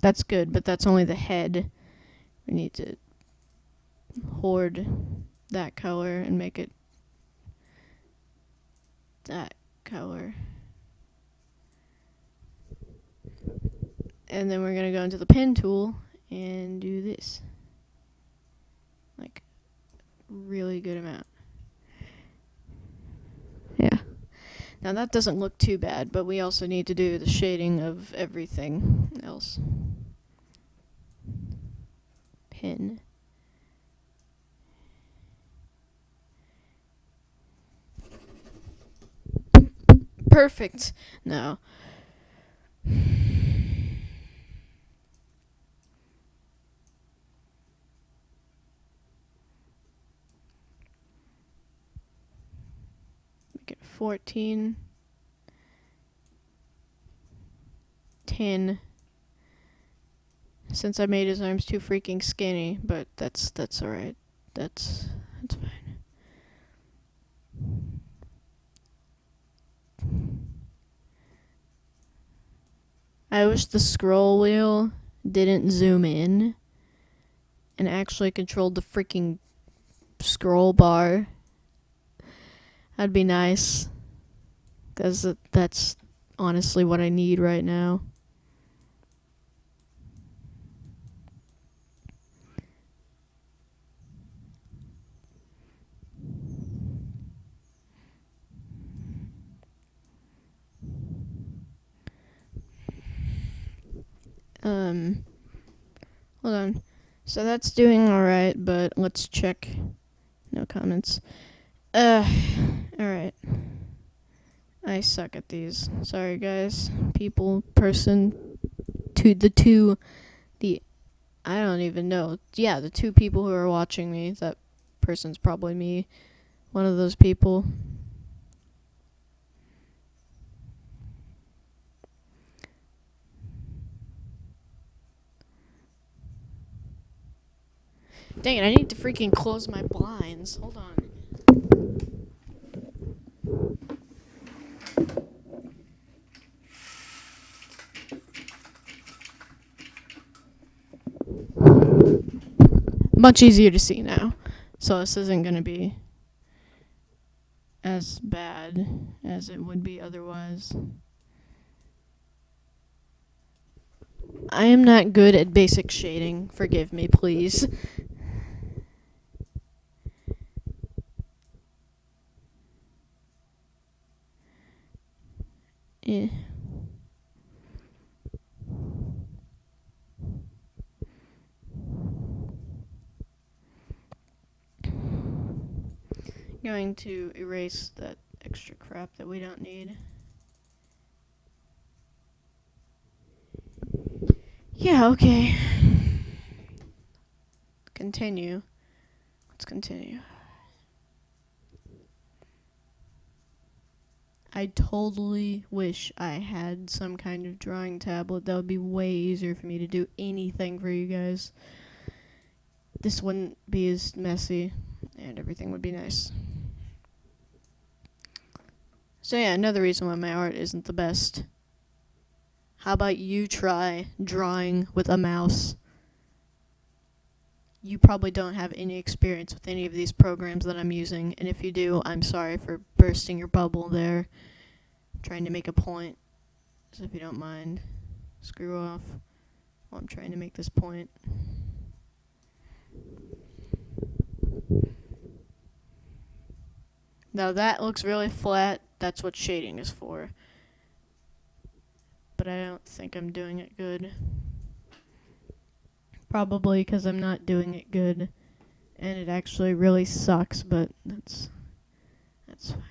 Speaker 1: That's good, but that's only the head. We need to hoard that color and make it that color. And then we're gonna go into the pen tool and do this. Like, really good amount. Yeah. Now that doesn't look too bad, but we also need to do the shading of everything else. Pen. Perfect. No. Make it 14. 10. Since I made his arms too freaking skinny, but that's alright. That's fine. I wish the scroll wheel didn't zoom in and actually controlled the freaking scroll bar. That'd be nice, because that's honestly what I need right now. Hold on. So that's doing alright, but let's check. No comments. Alright. I suck at these. Sorry, guys. People, person, the I don't even know. Yeah, the two people who are watching me. That person's probably me. One of those people. Dang it, I need to freaking close my blinds. Hold on. Much easier to see now. So this isn't going to be as bad as it would be otherwise. I am not good at basic shading. Forgive me, please. Eh. Going to erase that extra crap that we don't need. Yeah, okay. Continue. Let's continue. I totally wish I had some kind of drawing tablet. That would be way easier for me to do anything for you guys. This wouldn't be as messy, and everything would be nice. So yeah, another reason why my art isn't the best. How about you try drawing with a mouse? You probably don't have any experience with any of these programs that I'm using, and if you do, I'm sorry for bursting your bubble there. I'm trying to make a point, so if you don't mind, screw off while I'm trying to make this point. Now that looks really flat. That's what shading is for. But I don't think I'm doing it good. Probably because I'm not doing it good. And it actually really sucks, but that's fine.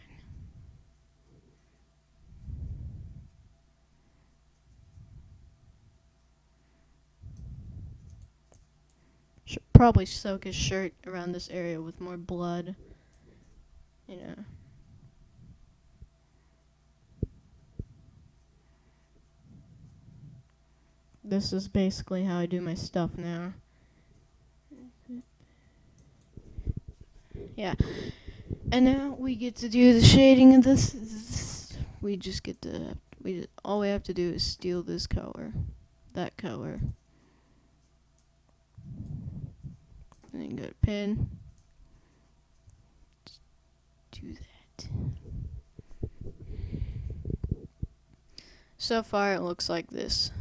Speaker 1: Should probably soak his shirt around this area with more blood. You know. This is basically how I do my stuff now. Yeah. And now we get to do the shading of this. We just get to, all we have to do is steal this color, that color. And then go to pen. Just do that. So far it looks like this.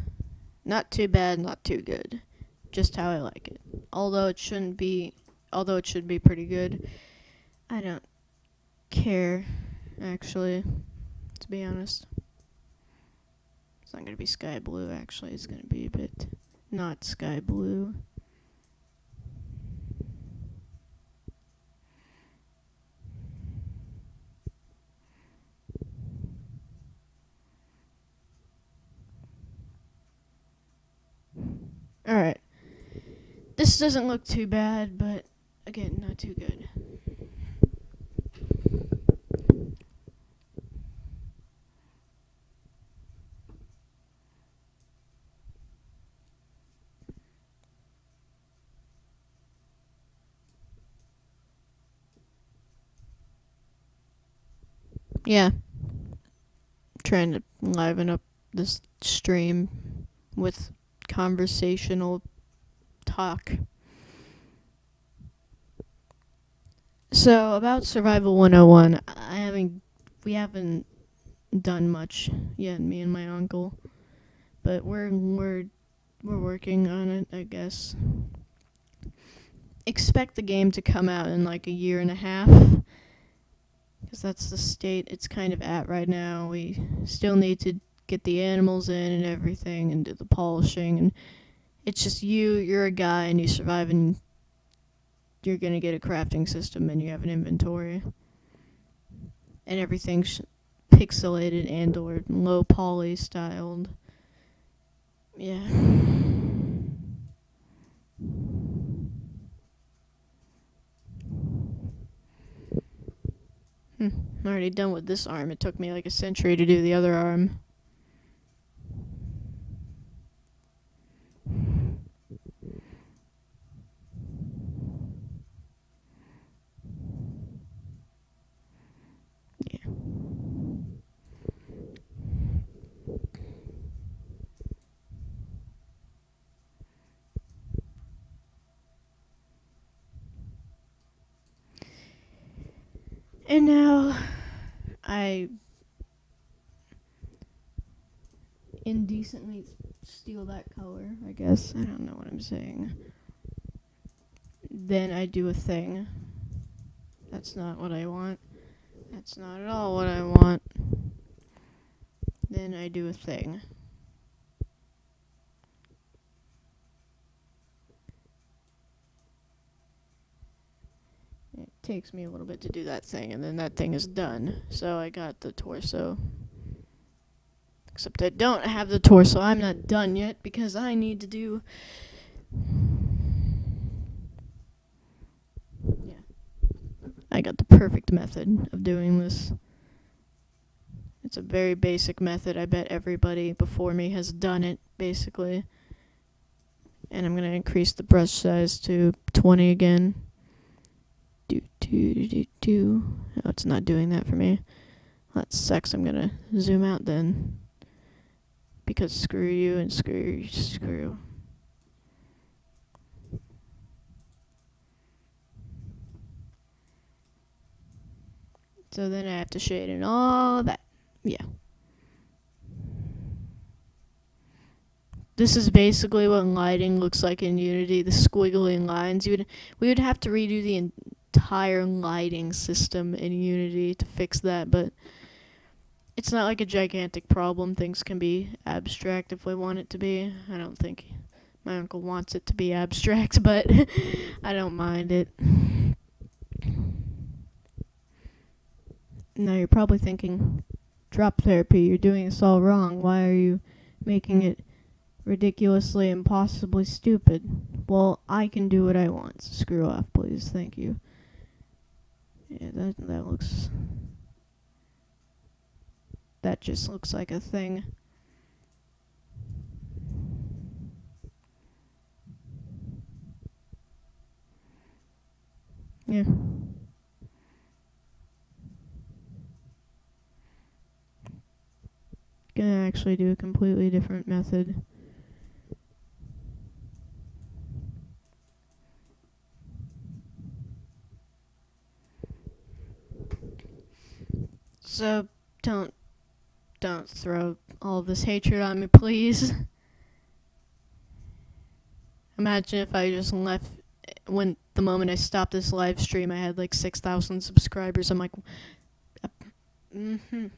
Speaker 1: Not too bad, not too good. Just how I like it. Although it should be pretty good. I don't care, actually, to be honest. It's not going to be sky blue, actually. It's going to be a bit not sky blue. Alright. This doesn't look too bad, but again, not too good. Yeah. Trying to liven up this stream with conversational talk. So about Survival 101, we haven't done much yet, me and my uncle, but we're working on it, I guess. Expect the game to come out in like a year and a half, because that's the state it's kind of at right now. We still need to get the animals in and everything and do the polishing, and it's just you're a guy and you survive, and you're gonna get a crafting system and you have an inventory and everything's pixelated and or low poly styled. Yeah. I'm already done with this arm. It took me like a century to do the other arm. Yeah. And now I indecently steal that color, I guess. I don't know what I'm saying. Then I do a thing. That's not what I want. That's not at all what I want. Then I do a thing. It takes me a little bit to do that thing, and then that thing is done. So I got the torso. Except I don't have the torso. I'm not done yet because I need to do... Yeah. I got the perfect method of doing this. It's a very basic method. I bet everybody before me has done it, basically. And I'm going to increase the brush size to 20 again. Oh, it's not doing that for me. That sucks. I'm going to zoom out then. Because screw you and screw. So then I have to shade in all that. Yeah. This is basically what lighting looks like in Unity, the squiggly lines. We would have to redo the entire lighting system in Unity to fix that, but it's not like a gigantic problem. Things can be abstract if we want it to be. I don't think my uncle wants it to be abstract, but I don't mind it. Now you're probably thinking, drop therapy, you're doing this all wrong. Why are you making it ridiculously impossibly stupid? Well, I can do what I want, so screw off, please. Thank you. Yeah, that looks... That just looks like a thing. Yeah. Gonna actually do a completely different method. So, don't throw all this hatred on me, please. Imagine if I just left when the moment I stopped this live stream, I had like 6,000 subscribers. I'm like, I'm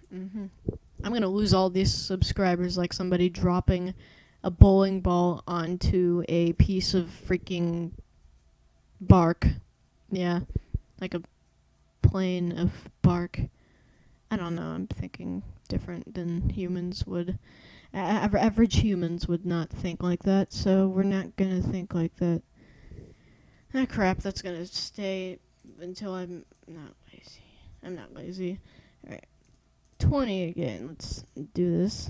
Speaker 1: gonna lose all these subscribers like somebody dropping a bowling ball onto a piece of freaking bark. Yeah, like a plane of bark. I don't know, I'm thinking different than humans would. Average humans would not think like that, so we're not gonna think like that. Ah, crap, that's gonna stay until I'm not lazy. I'm not lazy. Alright, 20 again. Let's do this.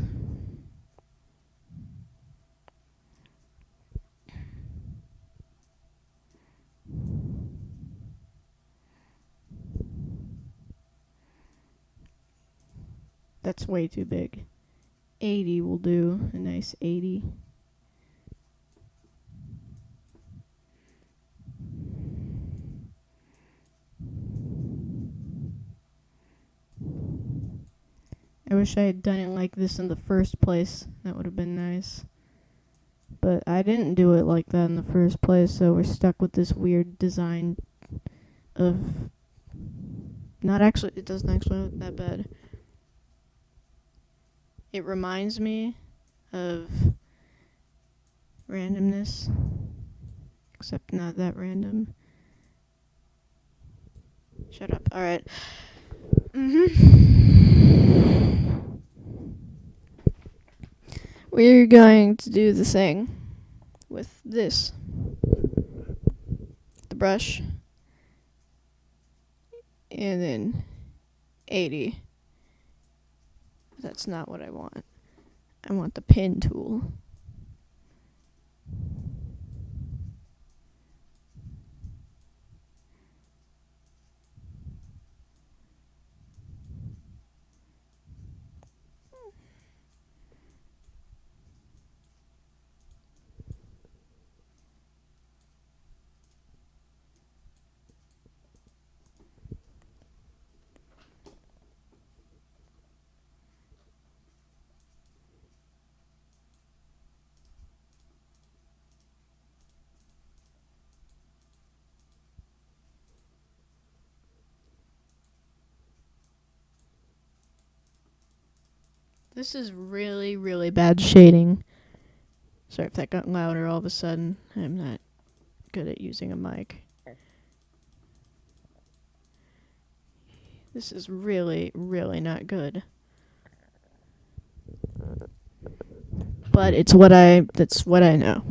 Speaker 1: That's way too big. 80 will do. A nice 80. I wish I had done it like this in the first place. That would have been nice. But I didn't do it like that in the first place, so we're stuck with this weird design of... Not actually, it doesn't actually look that bad. It reminds me of randomness, except not that random. Shut up. Alright. we're going to do the thing with this. The brush. And then 80. That's not what I want. I want the pen tool. This is really, really bad shading. Sorry if that got louder all of a sudden. I'm not good at using a mic. This is really, really not good. But that's what I know.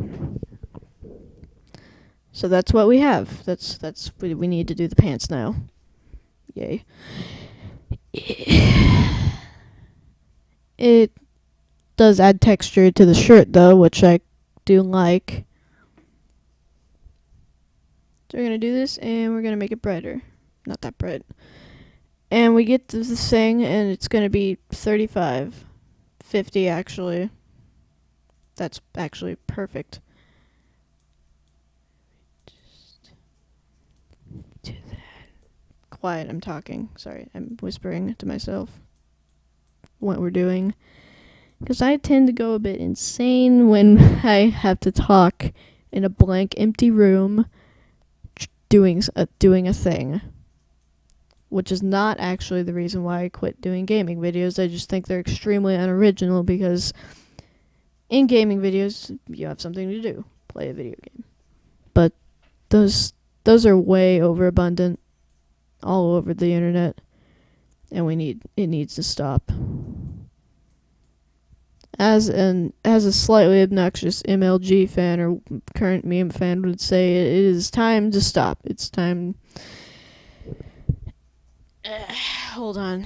Speaker 1: So that's what we have. We need to do the pants now. Yay. It does add texture to the shirt though, which I do like. So we're gonna do this and we're gonna make it brighter. Not that bright. And we get to this thing and it's gonna be 35. 50 actually. That's actually perfect. Just do that. Quiet, I'm talking. Sorry, I'm whispering to myself what we're doing. Because I tend to go a bit insane when I have to talk in a blank, empty room doing a thing. Which is not actually the reason why I quit doing gaming videos. I just think they're extremely unoriginal because in gaming videos, you have something to do. Play a video game. But those are way overabundant all over the internet. And it needs to stop. As a slightly obnoxious MLG fan or current meme fan would say, it is time to stop. It's time. Hold on.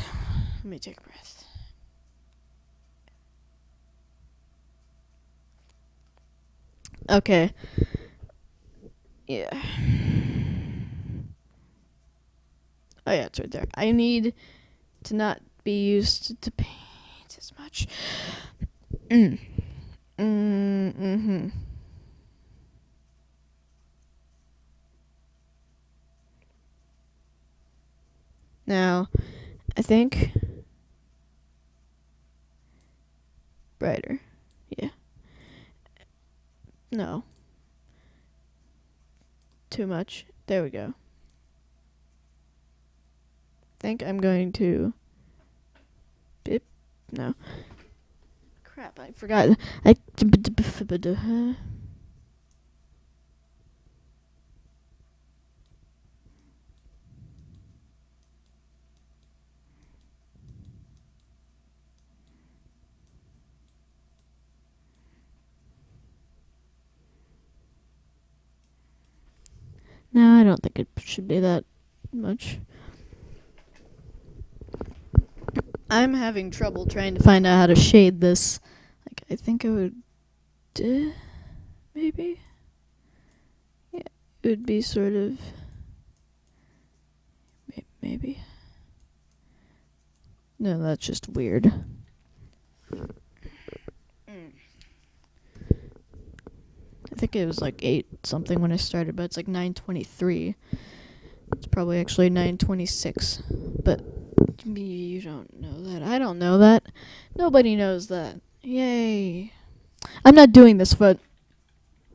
Speaker 1: Let me take a breath. Okay. Yeah. Oh yeah, it's right there. I need to not be used to paint as much. Mm-hmm. Now, I think brighter. Yeah. No. Too much. There we go. Think I'm going to bip. No. Crap, I forgot. No, I don't think it should be that much. I'm having trouble trying to find out how to shade this. Like, I think I would... maybe? Yeah, it would be sort of... maybe. No, that's just weird. I think it was like 8 something when I started, but it's like 9:23. It's probably actually 9:26. But you don't know that. I don't know that. Nobody knows that. Yay. I'm not doing this foot.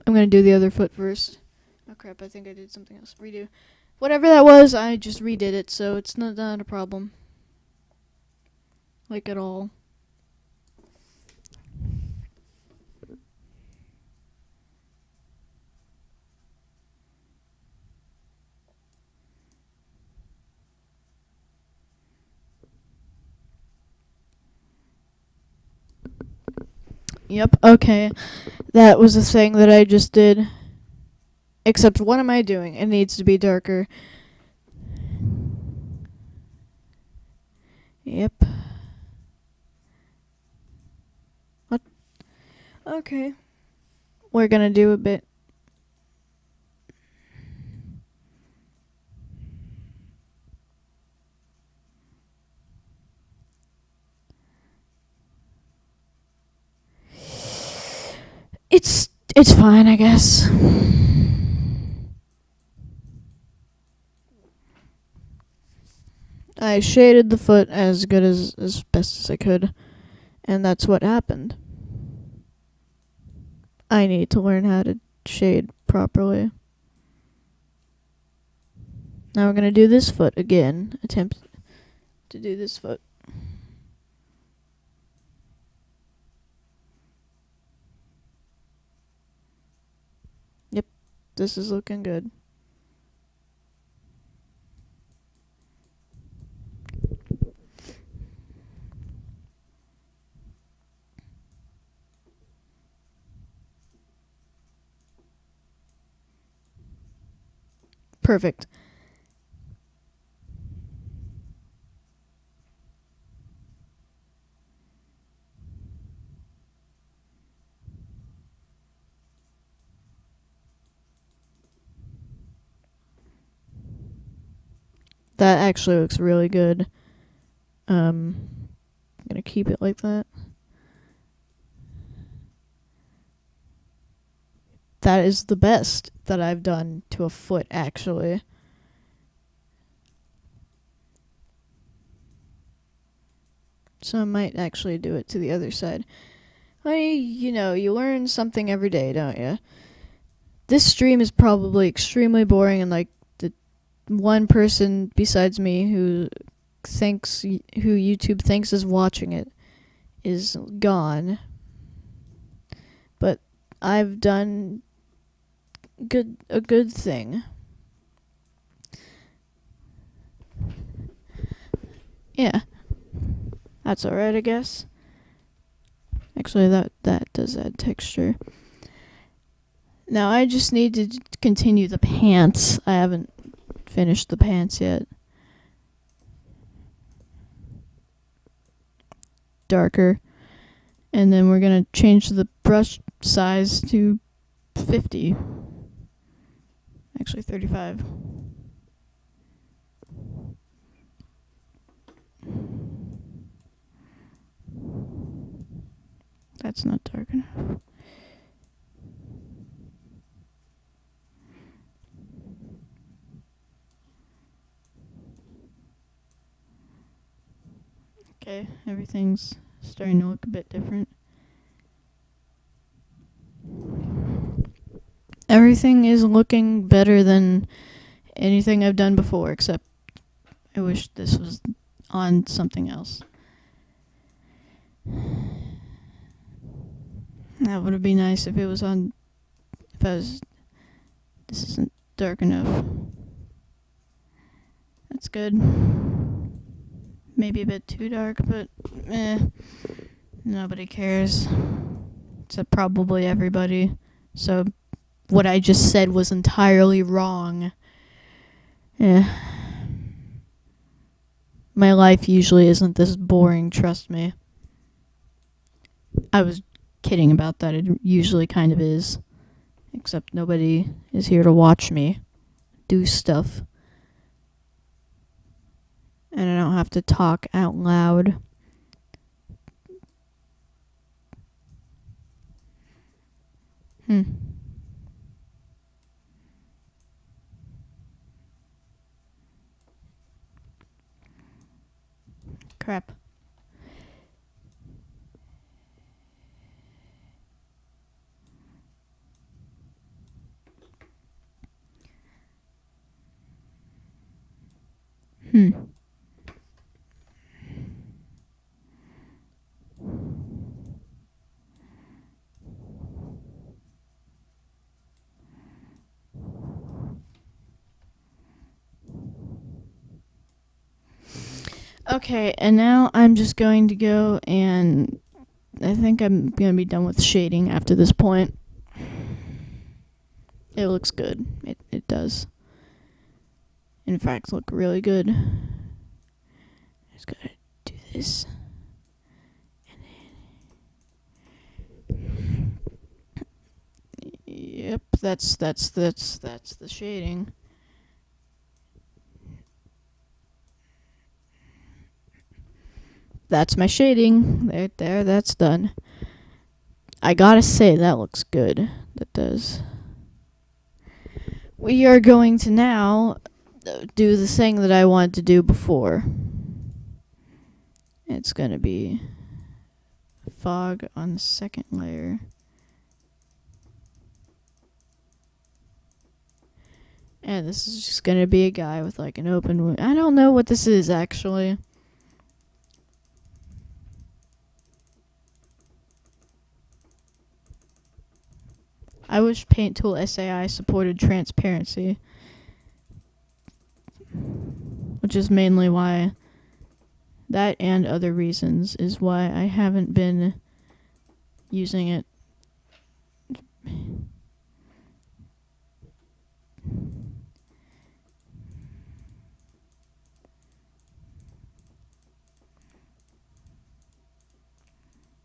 Speaker 1: I'm gonna do the other foot first. Oh crap, I think I did something else. Redo. Whatever that was, I just redid it, so it's not a problem. Like at all. Yep, okay. That was the thing that I just did. Except, what am I doing? It needs to be darker. Yep. What? Okay. We're gonna do a bit. It's fine, I guess. I shaded the foot as good as best as I could, and that's what happened. I need to learn how to shade properly. Now we're gonna do this foot again. Attempt to do this foot. Yep, this is looking good. Perfect. That actually looks really good. I'm gonna keep it like that. That is the best that I've done to a foot, actually. So I might actually do it to the other side. You learn something every day, don't you? This stream is probably extremely boring, and like the one person besides me who YouTube thinks is watching it is gone. But I've done a good thing. Yeah. That's alright, I guess. Actually, that does add texture. Now I just need to continue the pants. I haven't finished the pants yet. Darker. And then we're gonna change the brush size to 50. Actually, 35. That's not dark enough. Okay, everything's starting to look a bit different. Everything is looking better than anything I've done before, except I wish this was on something else. That would be nice if it was on. This isn't dark enough. That's good. Maybe a bit too dark, but nobody cares. Except probably everybody. So what I just said was entirely wrong. Yeah. My life usually isn't this boring, trust me. I was kidding about that. It usually kind of is. Except nobody is here to watch me do stuff. And I don't have to talk out loud. Crap. Okay, and now I'm just going to go and I think I'm gonna be done with shading after this point. It looks good. It does. In fact, look really good. Just gotta do this. Yep, that's the shading. That's my shading. There, that's done. I gotta say, that looks good. That does. We are going to now do the thing that I wanted to do before. It's gonna be fog on the second layer. And this is just gonna be a guy with like an open wound. I don't know what this is actually. I wish Paint Tool SAI supported transparency, which is mainly why, that and other reasons, is why I haven't been using it.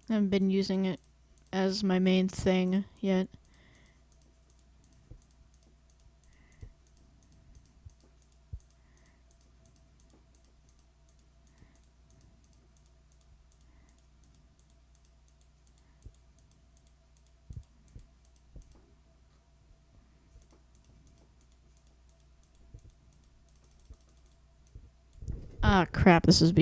Speaker 1: I haven't been using it as my main thing yet. Ah, crap, this is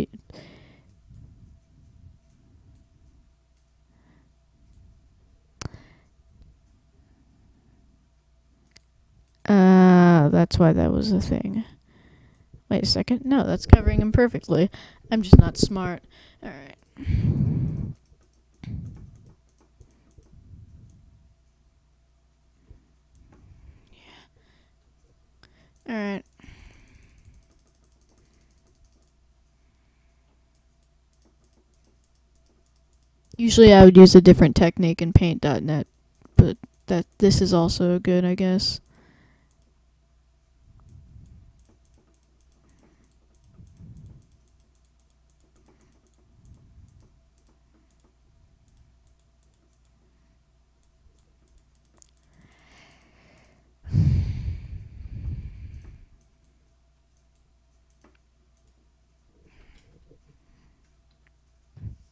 Speaker 1: that's why that was a thing. Wait a second. No, that's covering him perfectly. I'm just not smart. Alright. Yeah. Alright. Usually I would use a different technique in paint.net, but this is also good, I guess.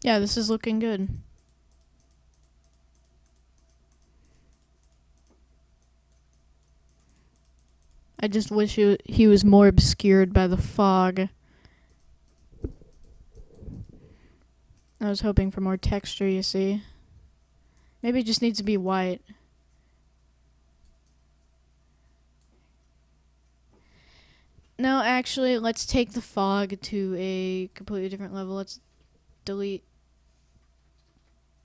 Speaker 1: Yeah, this is looking good. I just wish he was more obscured by the fog. I was hoping for more texture, you see. Maybe it just needs to be white. No, actually, let's take the fog to a completely different level. Let's delete.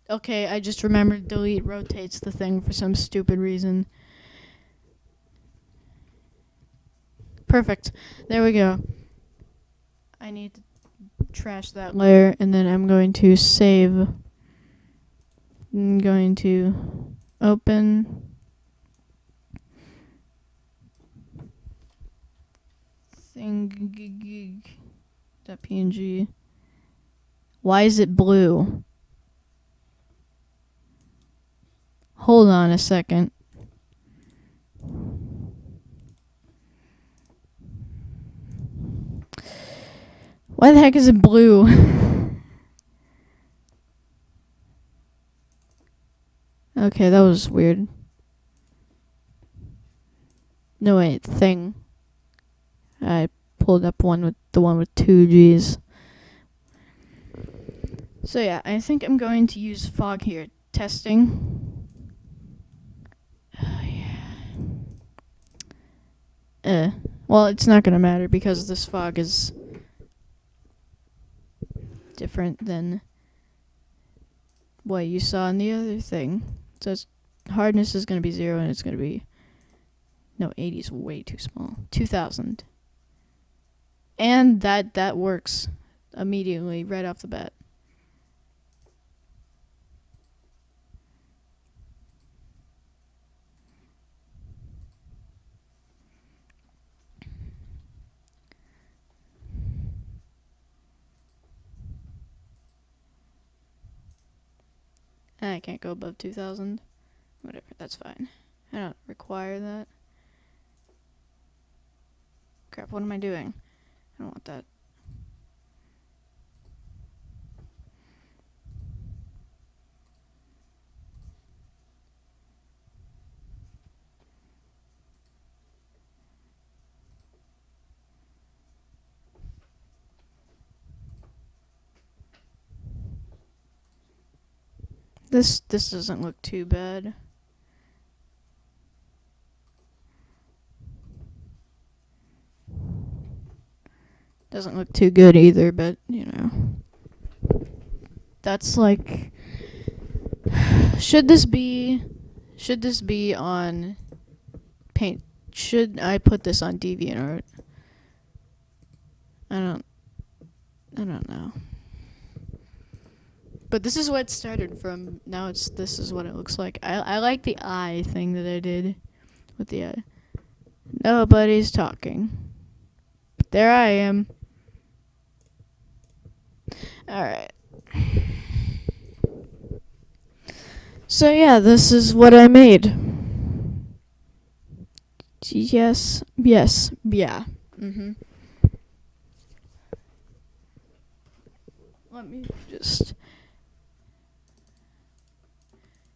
Speaker 1: Okay, I just remembered delete rotates the thing for some stupid reason. Perfect. There we go. I need to trash that layer, and then I'm going to save. I'm going to open. .png. Why is it blue? Hold on a second. Why the heck is it blue? Okay, that was weird. No, wait, thing. I pulled up the one with 2 G's. So yeah, I think I'm going to use fog here. Testing. Oh yeah. Well, it's not gonna matter because this fog is different than what you saw in the other thing. So its hardness is gonna be 0 and it's gonna be... No, 80 is way too small. 2000. And that works immediately right off the bat. I can't go above 2000. Whatever, that's fine. I don't require that. Crap, what am I doing? I don't want that. This doesn't look too bad. Doesn't look too good either, but you know. That's like should this be on Paint? Should I put this on DeviantArt? I don't know. But this is what it started from. Now this is what it looks like. I like the eye thing that I did with the eye. Nobody's talking. But there I am. Alright. So yeah, this is what I made. Yes, yeah. Let me just...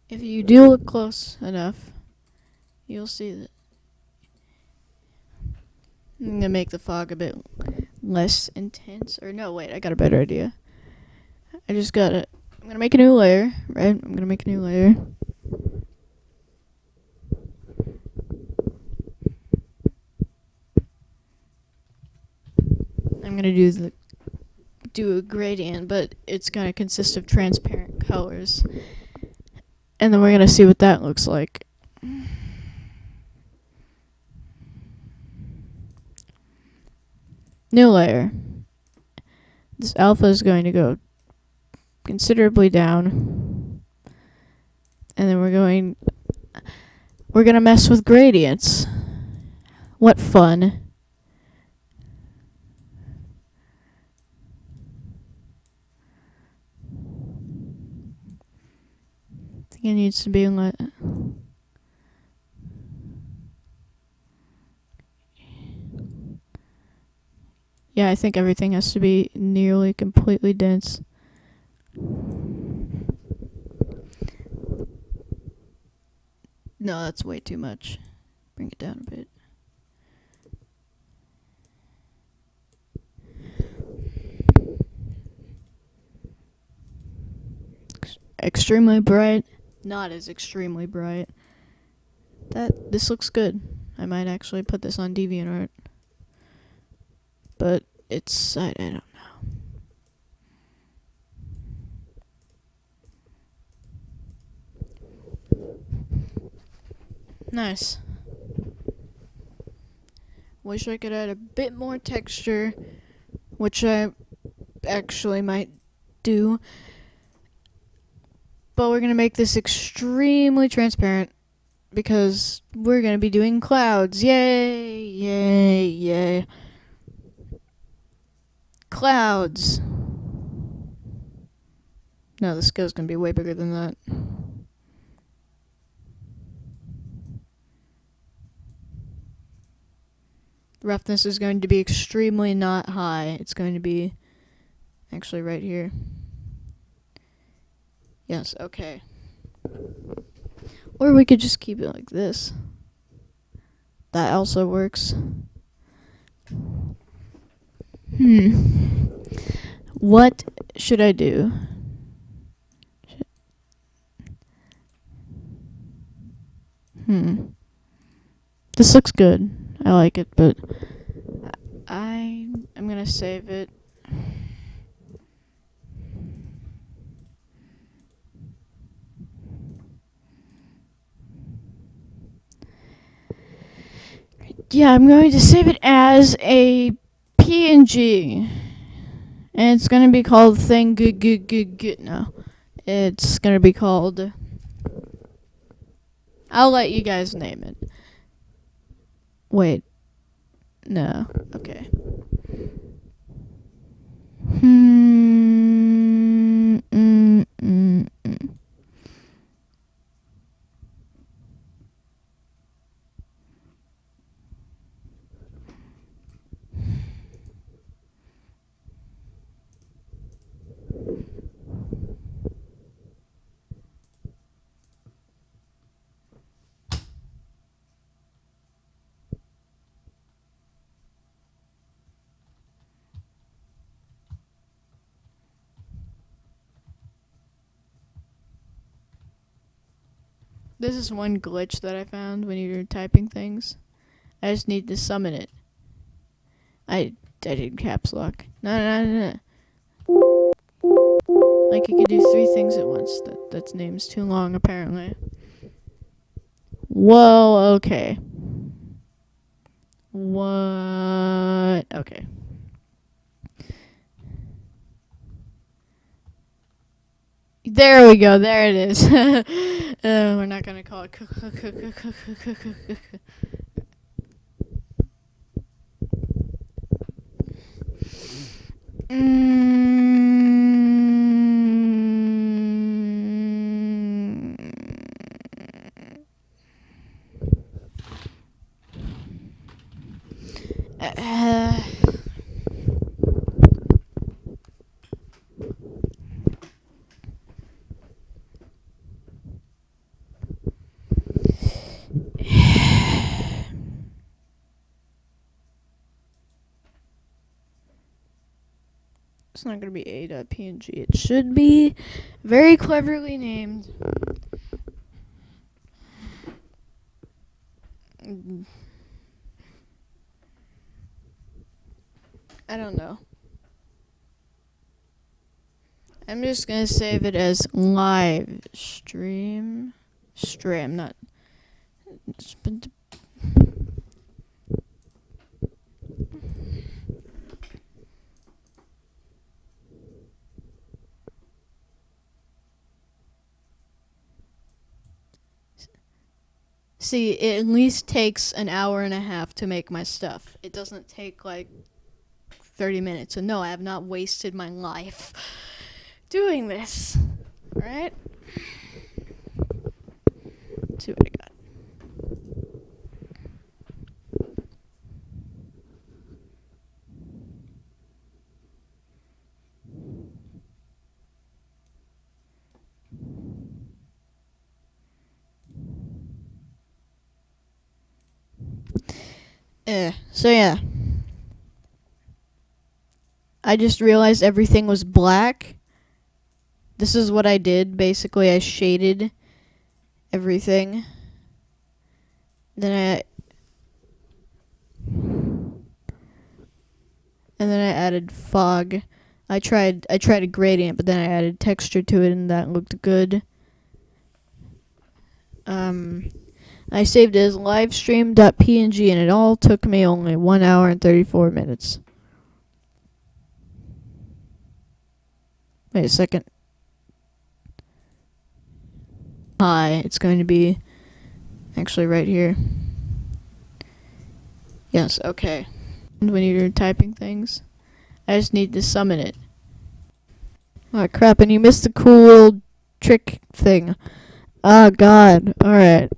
Speaker 1: If you do look close enough, you'll see that. I'm gonna make the fog a bit less intense. Or no, wait, I got a better idea. I'm gonna make a new layer, right? I'm gonna make a new layer. I'm gonna do a gradient, but it's gonna consist of transparent colors. And then we're gonna see what that looks like. New layer. This alpha is going to go considerably down. And then we're gonna mess with gradients. What fun. I think it needs to be like... Yeah, I think everything has to be nearly completely dense. No, that's way too much. Bring it down a bit. Extremely bright. Not as extremely bright. This looks good. I might actually put this on DeviantArt. But it's... I don't know. Nice. Wish I could add a bit more texture, which I actually might do. But we're gonna make this extremely transparent because we're gonna be doing clouds. Yay! Yay! Yay! Clouds! No, the scale's gonna be way bigger than that. Roughness is going to be extremely not high. It's going to be actually right here. Yes, okay. Or we could just keep it like this. That also works. What should I do? This looks good. I like it, but I'm gonna save it. Yeah, I'm going to save it as a PNG. And it's gonna be called No. It's gonna be called... I'll let you guys name it. Wait. No. Okay. This is one glitch that I found when you're typing things. I just need to summon it. I did caps lock. No. Like you could do 3 things at once. That name's too long apparently. Whoa, okay. What? Okay. There we go. There it is. We're not gonna call it. Uh, It's not gonna be a.png. It should be very cleverly named. I don't know. I'm just gonna save it as live stream. Stream, not. See, it at least takes an hour and a half to make my stuff. It doesn't take like 30 minutes. So no, I have not wasted my life doing this. Alright? Let's see what I got. So yeah. I just realized everything was black. This is what I did. Basically, I shaded everything. Then I added fog. I tried a gradient, but then I added texture to it and that looked good. I saved it as livestream.png and it all took me only 1 hour and 34 minutes. Wait a second. Hi, it's going to be actually right here. Yes, okay. And when you're typing things, I just need to summon it. Oh crap, and you missed the cool little trick thing. Oh god, alright.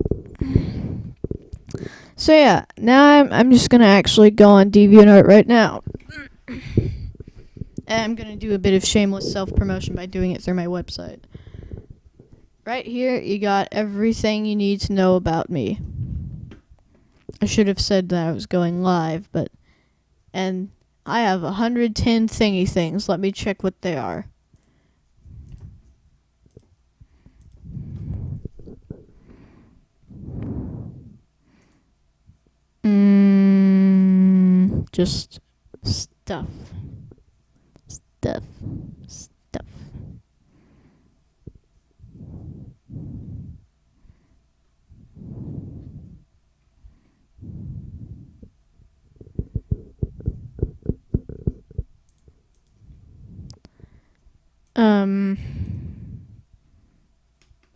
Speaker 1: So yeah, now I'm just gonna actually go on DeviantArt right now. And I'm gonna do a bit of shameless self-promotion by doing it through my website. Right here, you got everything you need to know about me. I should have said that I was going live, and I have 110 thingy things. Let me check what they are. Just stuff.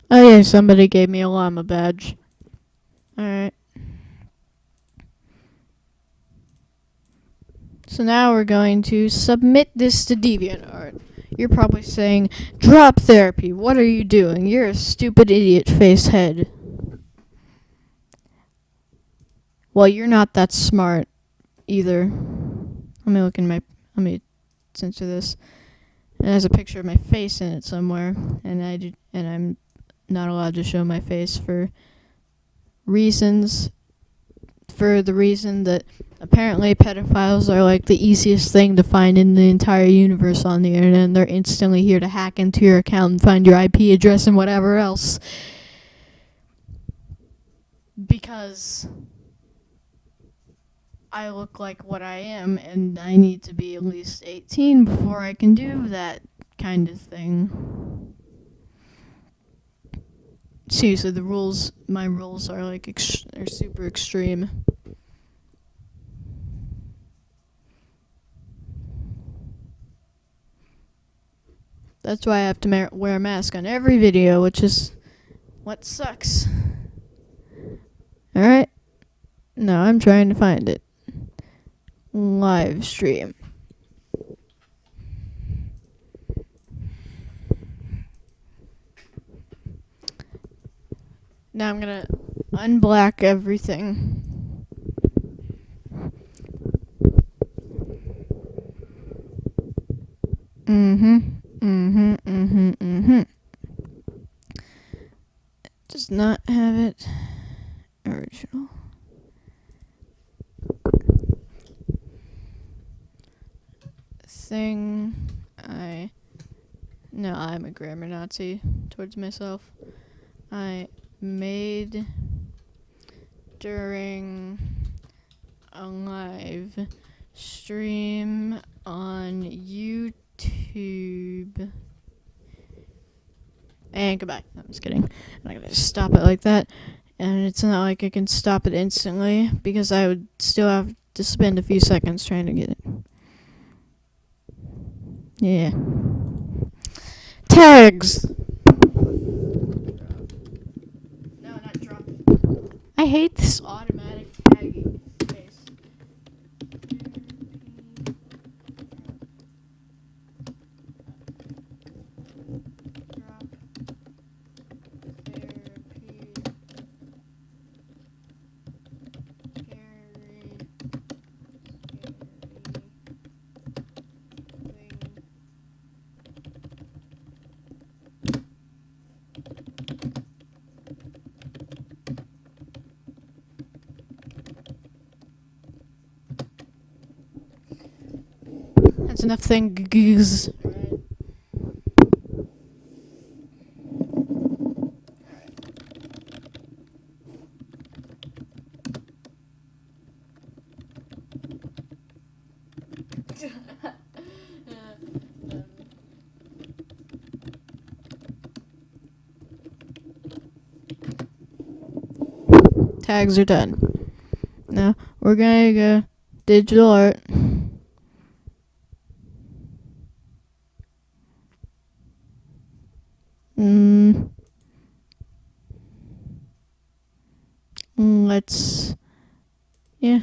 Speaker 1: Oh yeah, somebody gave me a llama badge. Alright. So now we're going to submit this to DeviantArt. You're probably saying, drop therapy, what are you doing? You're a stupid idiot face head. Well, you're not that smart either. Let me censor this. It has a picture of my face in it somewhere, and I'm not allowed to show my face for the reason that apparently pedophiles are like the easiest thing to find in the entire universe on the internet, and they're instantly here to hack into your account and find your IP address and whatever else. because I look like what I am, and I need to be at least 18 before I can do that kind of thing. Seriously, my rules are like are super extreme. That's why I have to wear a mask on every video, which is what sucks. Alright. Now I'm trying to find it. Live stream. Now I'm gonna unblack everything. Does not have it original. No, I'm a grammar Nazi towards myself. I made during a live stream on YouTube. And goodbye. No, I'm just kidding. I'm not gonna just stop it like that. And it's not like I can stop it instantly because I would still have to spend a few seconds trying to get it. Yeah. Tags! No, not drop. I hate this automatic tagging space. Drop. That's enough things. Tags are done. Now we're gonna go digital art. Yeah.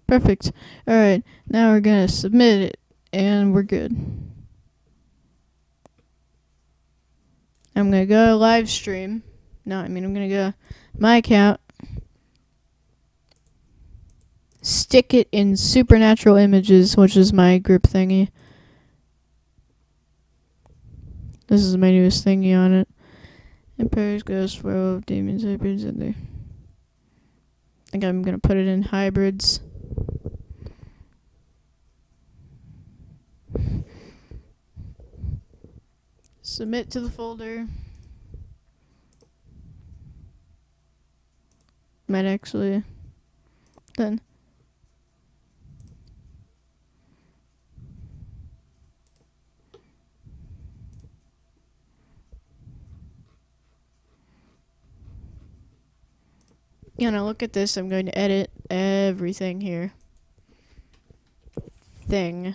Speaker 1: Perfect. Alright, now we're gonna submit it, and we're good. I'm gonna go live stream. I'm gonna go my account. Stick it in Supernatural Images, which is my group thingy. This is my newest thingy on it. Empires, Ghosts, Werewolf, Demons, Hybrids, and there. I think I'm gonna put it in Hybrids. Submit to the folder. Might actually done. Now look at this. I'm going to edit everything here. Thing.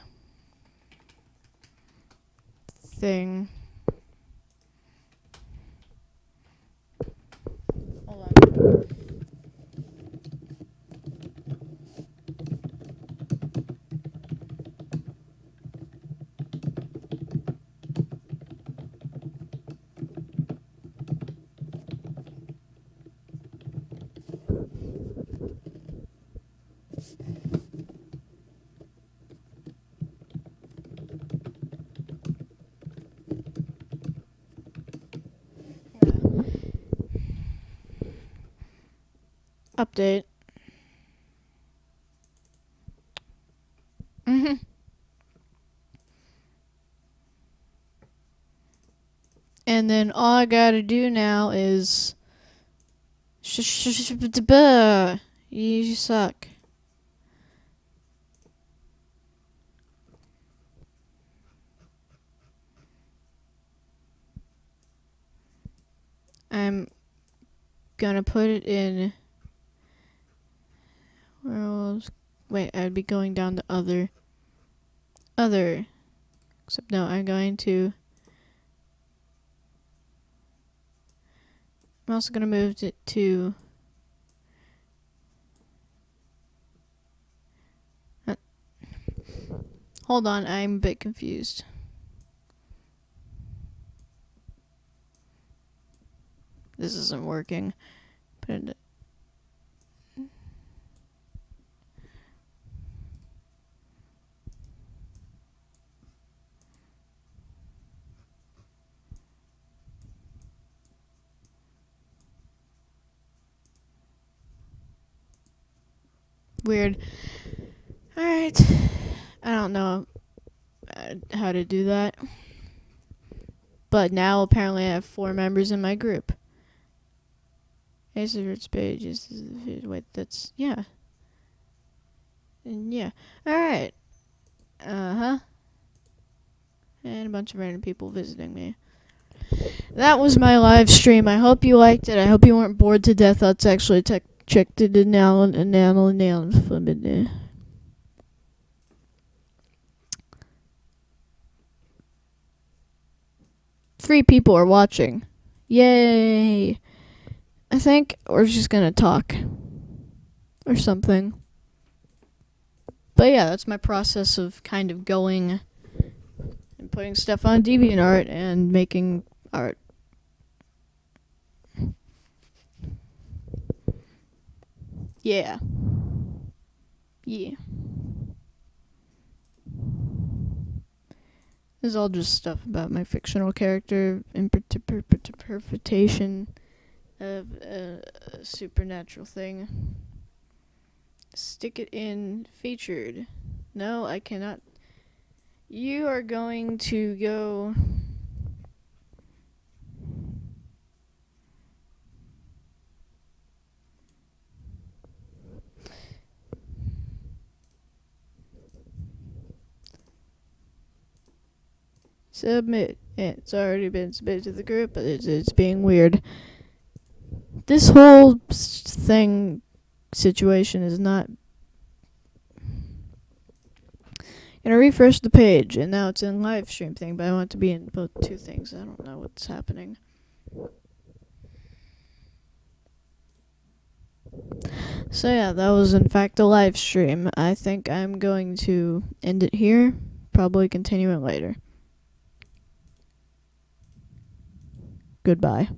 Speaker 1: Hold on. Update. And then all I gotta do now is You suck. I'm gonna put it in. Where else? Wait, I'd be going down to other. Except no, I'm going to. I'm also gonna move it to. Hold on, I'm a bit confused. This isn't working. Put it. Weird. Alright. I don't know how to do that. But now apparently I have 4 members in my group. Ace page is. Wait, that's. Yeah. And yeah. Alright. And a bunch of random people visiting me. That was my live stream. I hope you liked it. I hope you weren't bored to death. Let's actually check the now. 3 people are watching. Yay! I think we're just gonna talk. Or something. But yeah, that's my process of kind of going and putting stuff on DeviantArt and making art. Yeah. Yeah. This is all just stuff about my fictional character, interpretation of a supernatural thing. Stick it in featured. No, I cannot. You are going to go. Submit. It's already been submitted to the group, but it's being weird. This whole situation is not. Gonna refresh the page, and now it's in live stream thing, but I want it to be in both 2 things. I don't know what's happening. So yeah, that was in fact a live stream. I think I'm going to end it here. Probably continue it later. Goodbye.